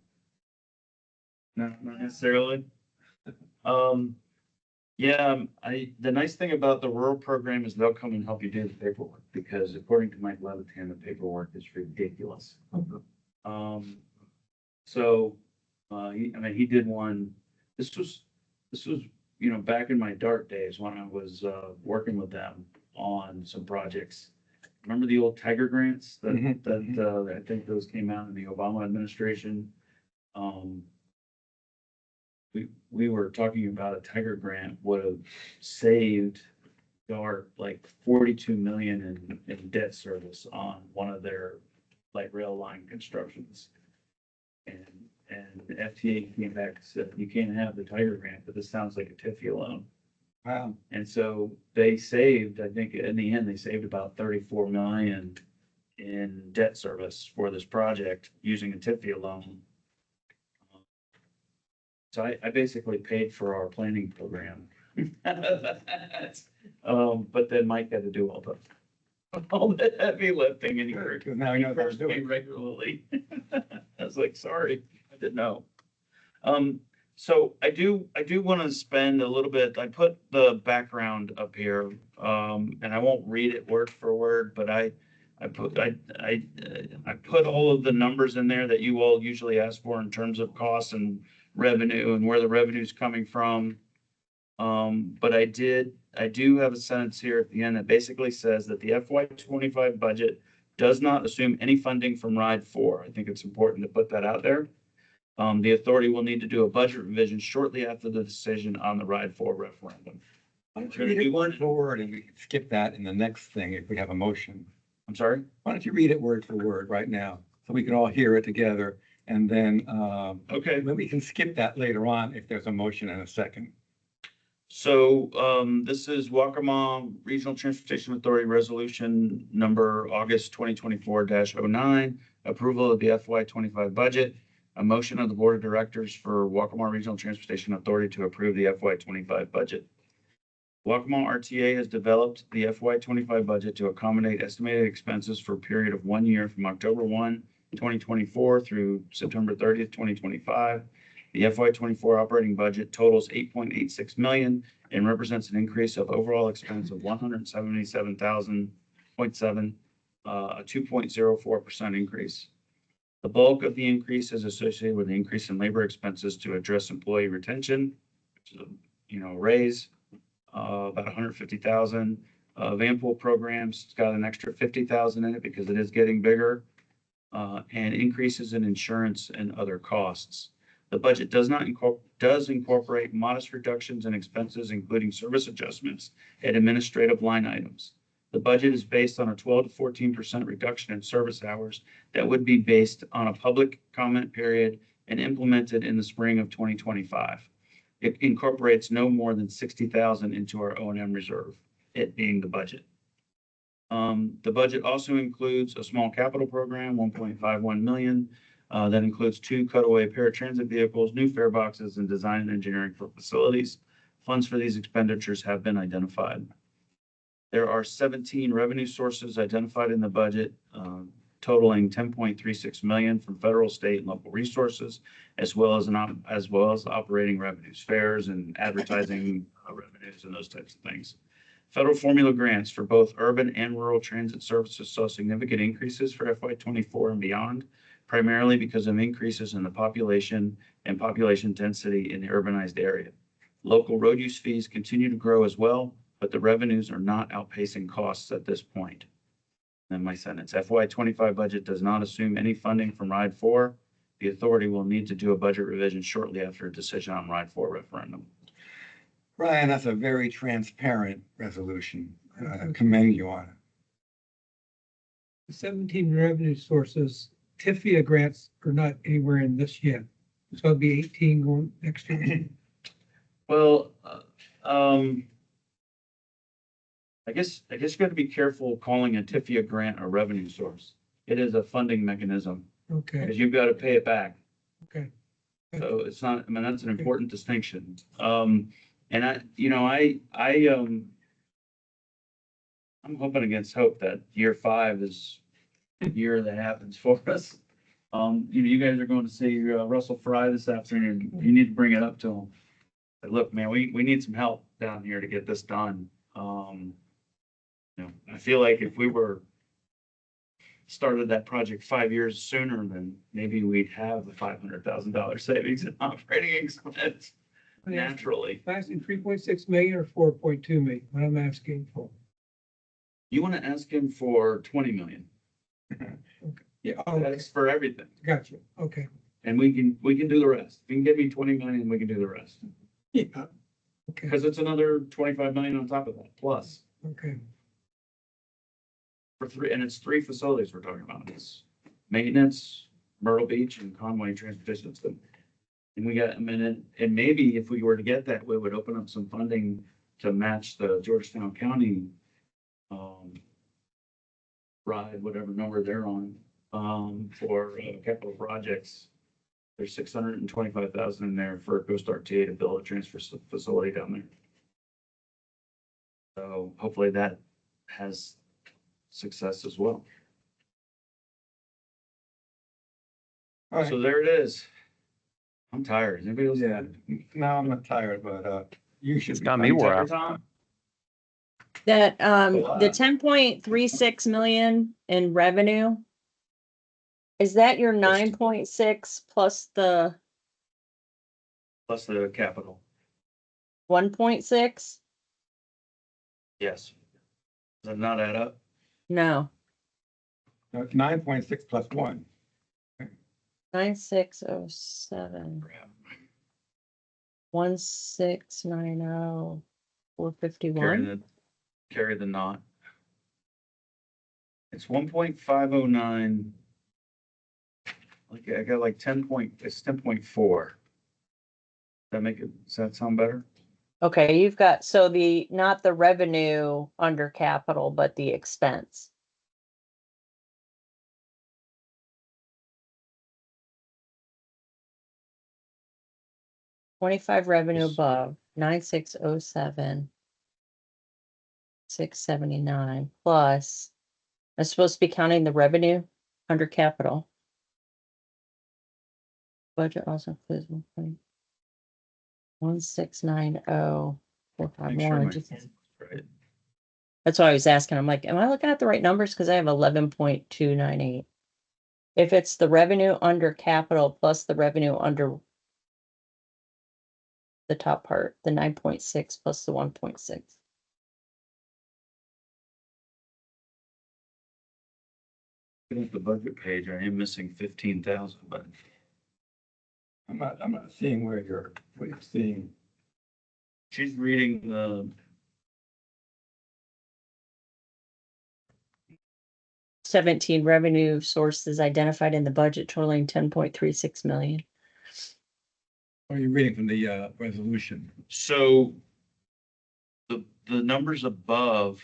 No, not necessarily. Yeah, the nice thing about the rural program is they'll come and help you do the paperwork, because according to Mike Levitan, the paperwork is ridiculous. So, he did one, this was, back in my dark days when I was, working with them on some projects. Remember the old Tiger grants that I think those came out in the Obama administration? We were talking about a Tiger grant would have saved our like 42 million in debt service on one of their light rail line constructions. And FTA came back and said, you can't have the Tiger grant, but this sounds like a TIFIA loan. Wow. And so they saved, I think in the end, they saved about 34 million in debt service for this project using a TIFIA loan. So I basically paid for our planning program. But then Mike had to do all the heavy lifting, and he Because now he knows how to cursed do me it. regularly. I was like, sorry, I didn't know. So I do want to spend a little bit, I put the background up here, and I won't read it word for word, but I put all of the numbers in there that you all usually ask for in terms of costs and revenue and where the revenue is coming from. But I do have a sentence here at the end that basically says that the FY25 budget does not assume any funding from RIDE 4. I think it's important to put that out there. The authority will need to do a budget revision shortly after the decision on the RIDE 4 referendum. Why don't you read it word for word, and we can skip that in the next thing if we have a motion? I'm sorry? Why don't you read it word for word right now, so we can all hear it together, and then, Okay. then we can skip that later on if there's a motion and a second. So, this is Waccamaw Regional Transportation Authority Resolution number August 2024-09, approval of the FY25 budget. A motion of the Board of Directors for Waccamaw Regional Transportation Authority to approve the FY 25 budget. Waccamaw RTA has developed the FY 25 budget to accommodate estimated expenses for a period of 1 year from October 1, 2024 through September 30th, 2025. The FY 24 operating budget totals 8.86 million and represents an increase of overall expense of 177,000.7, a 2.04% increase. The bulk of the increase is associated with the increase in labor expenses to address employee retention, which is a raise, about 150,000. Van pool programs, it's got an extra 50,000 in it because it is getting bigger, and increases in insurance and other costs. The budget does incorporate modest reductions in expenses, including service adjustments and administrative line items. The budget is based on a 12 to 14% reduction in service hours that would be based on a public comment period and implemented in the spring of 2025. It incorporates no more than 60,000 into our O&M reserve, it being the budget. The budget also includes a small capital program, 1.51 million, that includes 2 cutaway paratransit vehicles, new fare boxes, and design and engineering for facilities. Funds for these expenditures have been identified. There are 17 revenue sources identified in the budget, totaling 10.36 million from federal, state, and local resources, as well as operating revenues, fares, and advertising revenues, and those types of things. Federal formula grants for both urban and rural transit services saw significant increases for FY 24 and beyond, primarily because of increases in the population and population density in the urbanized area. Local road use fees continue to grow as well, but the revenues are not outpacing costs at this point. Then my sentence, FY 25 budget does not assume any funding from Ride 4. The authority will need to do a budget revision shortly after a decision on Ride 4 referendum. Ryan, that's a very transparent resolution. I commend you on it. The 17 revenue sources, TIFIA grants are not anywhere in this yet. So it'll be 18 going next year. Well, I guess you got to be careful calling a TIFIA grant a revenue source. It is a funding mechanism Okay, because you've got to pay it back. okay. So it's not, I mean, that's an important distinction. And I'm hoping against hope that year 5 is the year that happens for us. You guys are going to see Russell Fry this afternoon. You need to bring it up to him. But look, man, we need some help down here to get this done. I feel like if we were started that project 5 years sooner, then maybe we'd have the $500,000 savings in operating expense naturally. I'm asking 3.6 million or 4.2 million, what I'm asking for. You want to ask him for 20 million. Yeah, That's for everything. gotcha, okay. And we can do the rest. If you can give me 20 million, we can do the rest. Yeah, okay, Because it's another 25 million on top of that, plus okay. for 3, and it's 3 facilities we're talking about. It's maintenance, Myrtle Beach, and Conway Transportation System. And we got, and maybe if we were to get that, we would open up some funding to match the Georgetown County ride, whatever number they're on, for capital projects. There's 625,000 in there for Coast RTA to build a transfer facility down there. So hopefully that has success as well. All right. So there it is. I'm tired. Is anybody else? Yeah, no, I'm not tired, but you should. It's got me wore out. Tom? That, the 10.36 million in revenue, is that your 9.6 plus the Plus the capital. 1.6? Yes. Does that not add up? No, No, it's 9.6 plus 1. 9607, 1690, 451. Carry the knot. It's 1.509. Like I got like 10 it's 10.4. Does that sound better? Okay, you've got, so not the revenue under capital, but the expense. 25 revenue Yes. above, 9607. 679 plus, I'm supposed to be counting the revenue under capital. Budget also includes 1690451. Make sure right. That's why I was asking. I'm like, am I looking at the right numbers? Because I have 11.298. If it's the revenue under capital plus the revenue under the top part, the 9.6 plus the 1.6. Looking at the budget page, I am missing 15,000, but I'm not seeing what you're seeing. she's reading the, 17 revenue sources identified in the budget totaling 10.36 million. Are you reading from the resolution? so the numbers above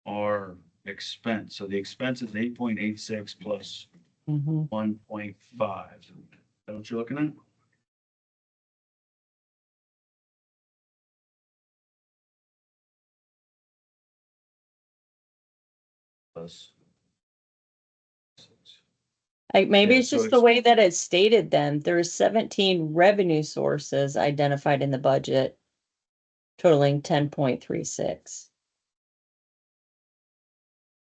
are expense. So the expense is 8.86 plus Mhm. 1.5. Is that what you're looking at? Plus. Maybe Yeah, it's so just the way that it's stated then. There's 17 revenue sources identified in the budget totaling 10.36.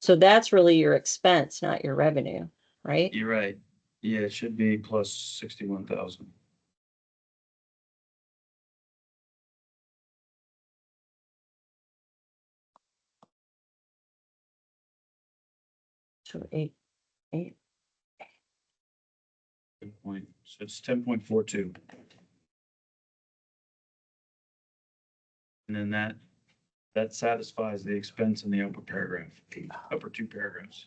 So that's really your expense, not your revenue, right? You're right. Yeah, it should be plus 61,000. So eight. So it's 10.42. And then that satisfies the expense in the upper paragraph, upper two paragraphs.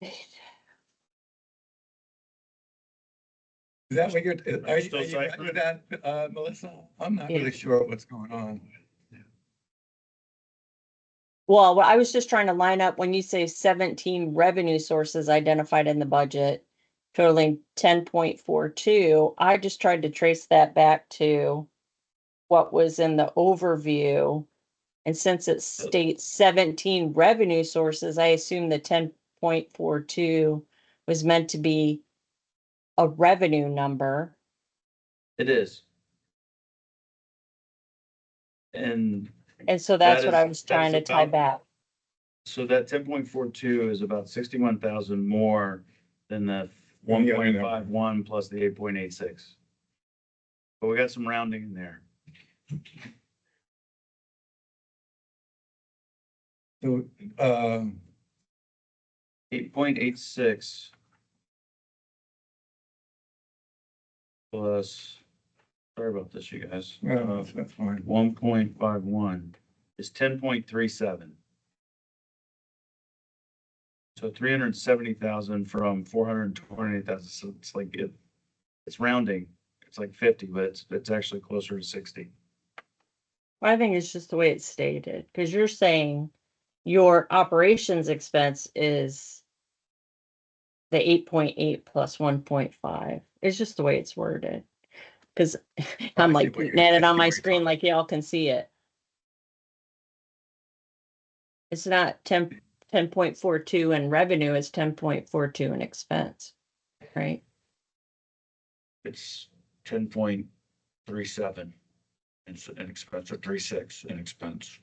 Is that what are you Still right ciphering? with that, Melissa? I'm not Yeah. really sure what's going on. Well, I was just trying to line up when you say 17 revenue sources identified in the budget totaling 10.42. I just tried to trace that back to what was in the overview. And since it states 17 revenue sources, I assume the 10.42 was meant to be a revenue number. It is. And And so that's That what I is- was that is trying to tie about- back. so that 10.42 is about 61,000 more than the Than the other number. 1.51 plus the 8.86. But we got some rounding in there. So, 8.86 plus, sorry about this, you guys. well, that's fine. 1.51 is 10.37. So 370,000 from 428,000. So it's like it's rounding. It's like 50, but it's actually closer to 60. I think it's just the way it's stated, because you're saying your operations expense is the 8.8 plus 1.5. It's just the way it's worded. Because I'm see like what putting it I on see my what you're screen like y'all can see it. It's not 10.42 in revenue, it's 10.42 in expense, right? It's 10.37 in expense, or 36 in expense.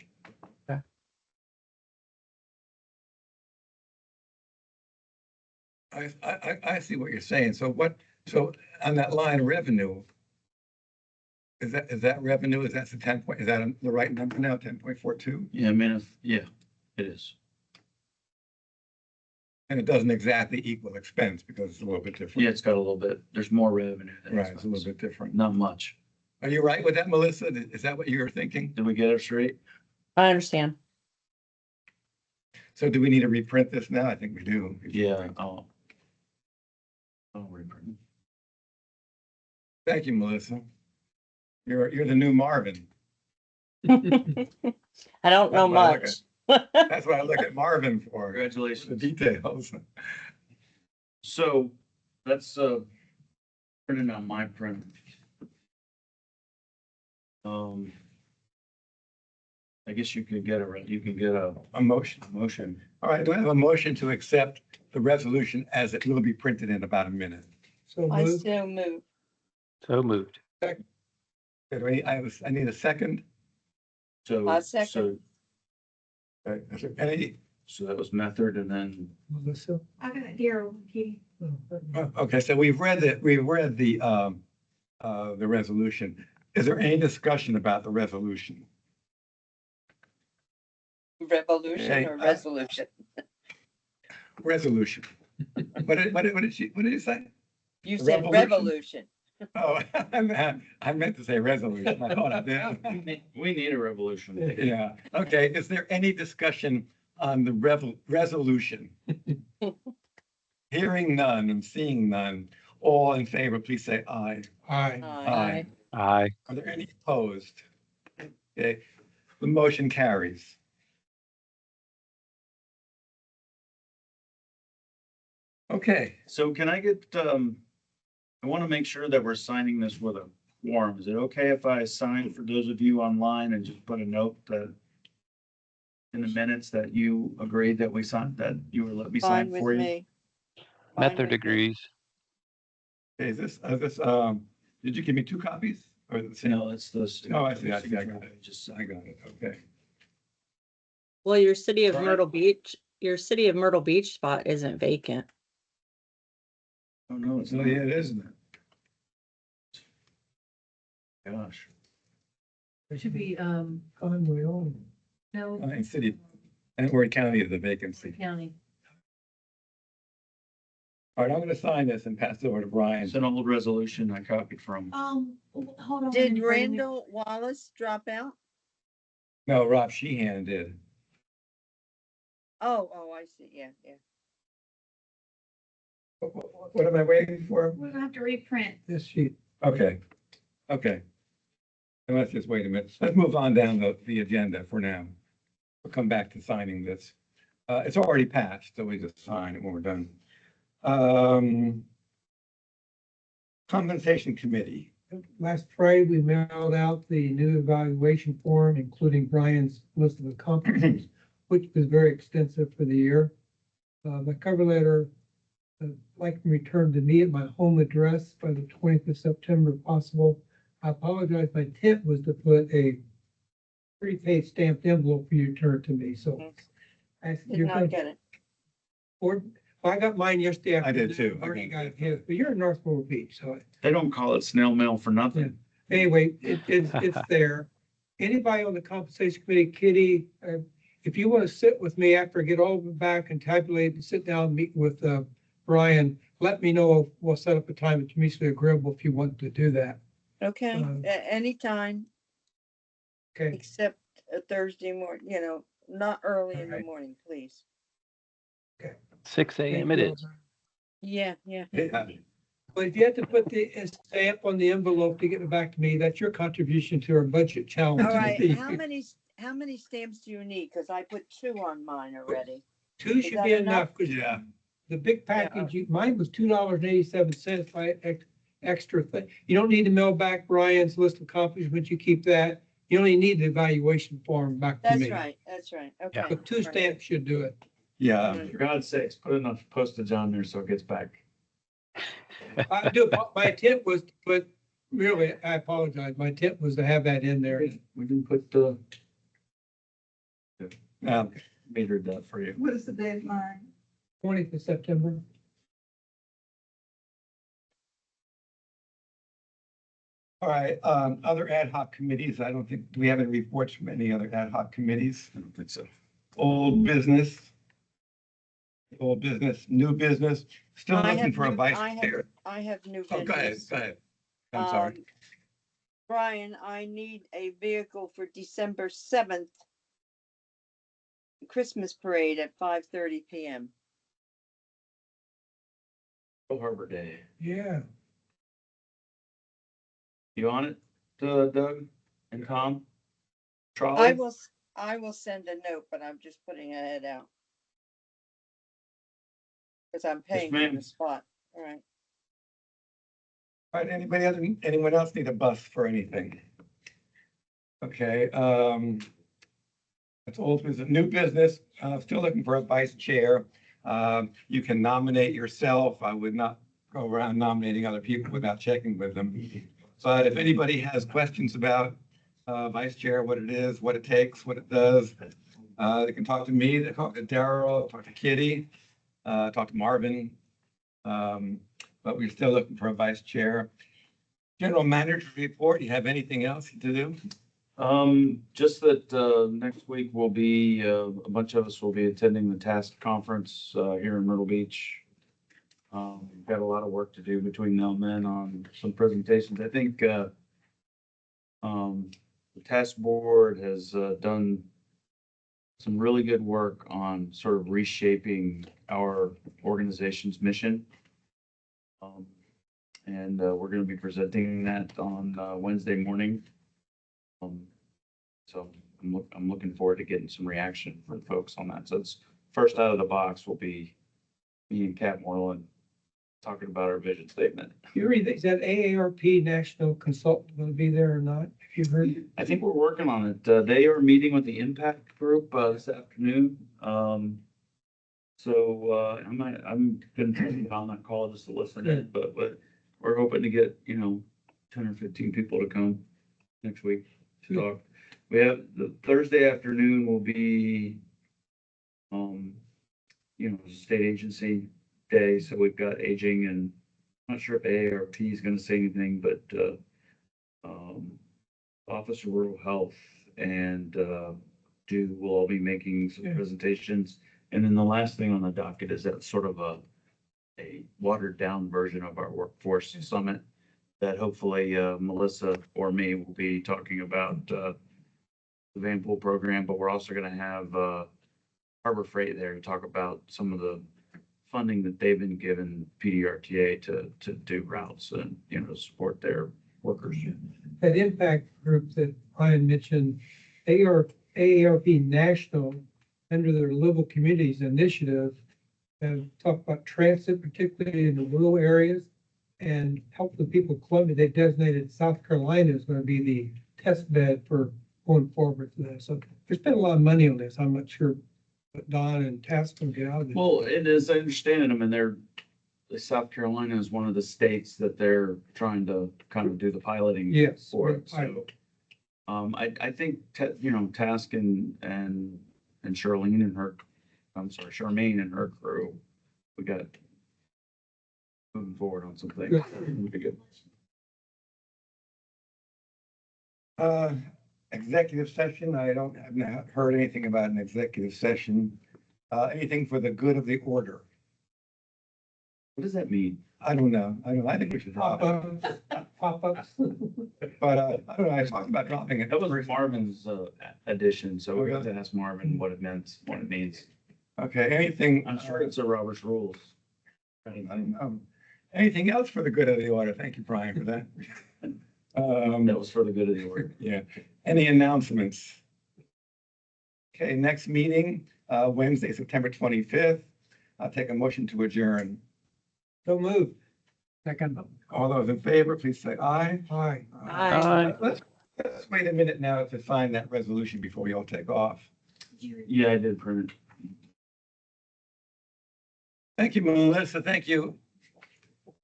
I see what you're saying. So on that line revenue, is that revenue? Is that the 10 point, is that the right number now, 10.42? Yeah, I mean, yeah, it is. And it doesn't exactly equal expense because it's a little bit different. Yeah, it's got a little bit, there's more revenue than Right, it's a little expense. bit different. Not much. Are you right with that, Melissa? Is that what you were thinking? Did we get it straight? I understand. So do we need to reprint this now? I think we do. Yeah, I'll reprint. Thank you, Melissa. You're the new Marvin. I don't know That's why I look much. That's what I look at Marvin for, the Congratulations. details. So that's Printed on my print. I guess you could get A motion. motion. All right, do I have a motion to accept the resolution as it will be printed in about a minute? So I moved. still move. So moved. Okay, I need a second. So, I'll second. Is there any, so that was method and then, Melissa? I got Daryl, Katie. okay, so we've read the resolution. Is there any discussion about the resolution? Revolution Hey, or resolution? Resolution. What did you say? You said said revolution. revolution. Oh, I meant to say resolution. I thought I did. we need a revolution. Yeah, okay. Is there any discussion on the resolution? Hearing none and seeing none, all in favor, please say aye. Aye. Aye. Aye. Are there any opposed? Okay, the motion carries. Okay, So can I get, I want to make sure that we're signing this with a quorum. Is it okay if I sign for those of you online and just put a note that in the minutes that you agreed that we signed, that you were let me sign for you? Method agrees. is this, did you give me two copies? Or is it the same? No, it's this. Oh, I see, I got it. Just, I got it, okay. Well, your city of Right. Myrtle Beach spot isn't vacant. oh, no, it's So, not. yeah, it is, isn't it? Gosh. It should be, Conway on. no, In city, and Ward County is the vacancy. county. All right, I'm gonna sign this and pass it over to Brian. It's an old resolution I copied from. Hold on. Did wait a minute. Randall Wallace drop out? No, Rob Sheehan did. Oh, I see. Yeah. What am I waiting for? We're gonna have to reprint. This sheet. Okay, okay. And let's just wait a minute. Let's move on down the agenda for now. We'll come back to signing this. It's already passed, so we just sign it when we're done. Compensation Committee. Last Friday, we mailed out the new evaluation form, including Brian's list of accomplishments, which was very extensive for the year. My cover letter, like returned to me at my home address by the 20th of September, if possible. I apologize. My intent was to put a prepaid stamped envelope for you to turn to me, so. You're gonna- get it. Well, I got mine yesterday. I did afternoon. too. Bernie got his, but you're in North Myrtle Beach, so They don't call it snail mail for nothing. anyway, it's there. Anybody on the compensation committee, Kitty, if you want to sit with me after I get all of it back and tabulate and sit down and meet with Brian, let me know. We'll set up a time that's mutually agreeable if you want to do that. Okay, Anytime Okay. except a Thursday morning, not early in the Alright. morning, please. 6 a.m. it is. Yeah. Yeah. But if you have to put the stamp on the envelope to get it back to me, that's your contribution to our budget challenge. All right, how many stamps do you need? Cause I put 2 on mine already. Two should be that enough, because Yeah. the big package, mine was $2.87 by extra thing. You don't need to mail back Brian's list of accomplishments. You keep that. You only need the evaluation form back to me. That's right, okay. But 2 stamps should do it. Yeah. For God's sakes, put enough postage on there so it gets back. I do, my intent was to put, really, I apologize. My intent was to have that in there. We can put the Um, metered that for you. What is the deadline? 20th of September. All right, other ad hoc committees. I don't think, do we have any reports from any other ad hoc committees? I don't think so. Old business. Old business, new business, still I looking have for a new- vice I have- chair. I have new Oh, go ahead, business. go ahead. I'm sorry. Brian, I need a vehicle for December 7th. Christmas parade at 5:30 PM. Pearl Harbor Day. Yeah. You on it, Doug and Tom? I Trolley? will send a note, but I'm just putting a head out. Cause I'm paying for ma'am. the spot, all right. All right, anyone else need a bus for anything? Okay, that's old business. New business, still looking for a vice chair. You can nominate yourself. I would not go around nominating other people without checking with them. But if anybody has questions about vice chair, what it is, what it takes, what it does, they can talk to me, they talk to Daryl, talk to Kitty, talk to Marvin. But we're still looking for a vice chair. General manager report, you have anything else to do? Just that, next week will be, a bunch of us will be attending the task conference, here in Myrtle Beach. We've got a lot of work to do between now and then on some presentations. I think, the task board has, done some really good work on sort of reshaping our organization's mission. And we're going to be presenting that on Wednesday morning. So I'm looking forward to getting some reaction from folks on that. So it's first out of the box will be me and Cat Moreland talking about our vision statement. Is that AARP National Consultant going to be there or not? Have you heard? I think we're working on it. They are meeting with the Impact Group this afternoon. So I'm going to be on that call just to listen in, but we're hoping to get, 10 or 15 people to come next week to talk. We have the Thursday afternoon will be, state agency day. So we've got aging, and I'm not sure if AARP is going to say anything, but Office of Rural Health and will all be making some presentations. And then the last thing on the docket is that sort of a watered down version of our workforce summit that hopefully Melissa or me will be talking about the Van Pool program, but we're also going to have Harbor Freight there to talk about some of the funding that they've been given PDRTA to do routes and, to support their workers. That impact group that Brian mentioned, AARP National, under their Livable Communities Initiative, have talked about transit, particularly in the rural areas, and help the people of Columbia. They designated South Carolina as going to be the test bed for going forward for that. So there's been a lot of money on this. I'm not sure what Don and Task can get out of it. Well, it is, I understand them, and South Carolina is one of the states that they're trying to kind of do the piloting Yes. for it. So, I think, Task and Charlene and Charmaine and her crew, we got moving forward on some things. Would be good. Executive session, I've not heard anything about an executive session. Anything for the good of the order? What does that mean? I don't know. I think we should drop it. Pop-ups. But I don't know, I talked about dropping it. That was Marvin's addition, so we got to ask Marvin what it meant, what it means. Okay, anything? I'm sure it's a Robert's rules. I don't know. Anything else for the good of the order? Thank you, Brian, for that. That was for the good of the order. Yeah. Any announcements? Okay, next meeting, Wednesday, September 25th. I'll take a motion to adjourn. So moved. Second. All those in favor, please say aye. Aye. Aye. Let's wait a minute now to sign that resolution before we all take off. Yeah, I did print it. Thank you, Melissa. Thank you,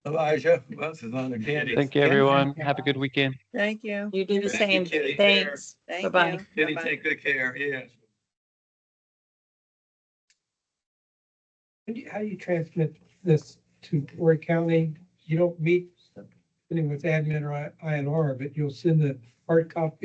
Elijah. Who else is on the candy? Thank you, everyone. Have a good weekend. Thank you. You do the Thank you, same. Kitty. Thanks. Thank Bye-bye. you. Kitty, Bye-bye. take good care. Yes. How do you transmit this to Horry County? You don't meet, depending with admin or INR, but you'll send the hard copy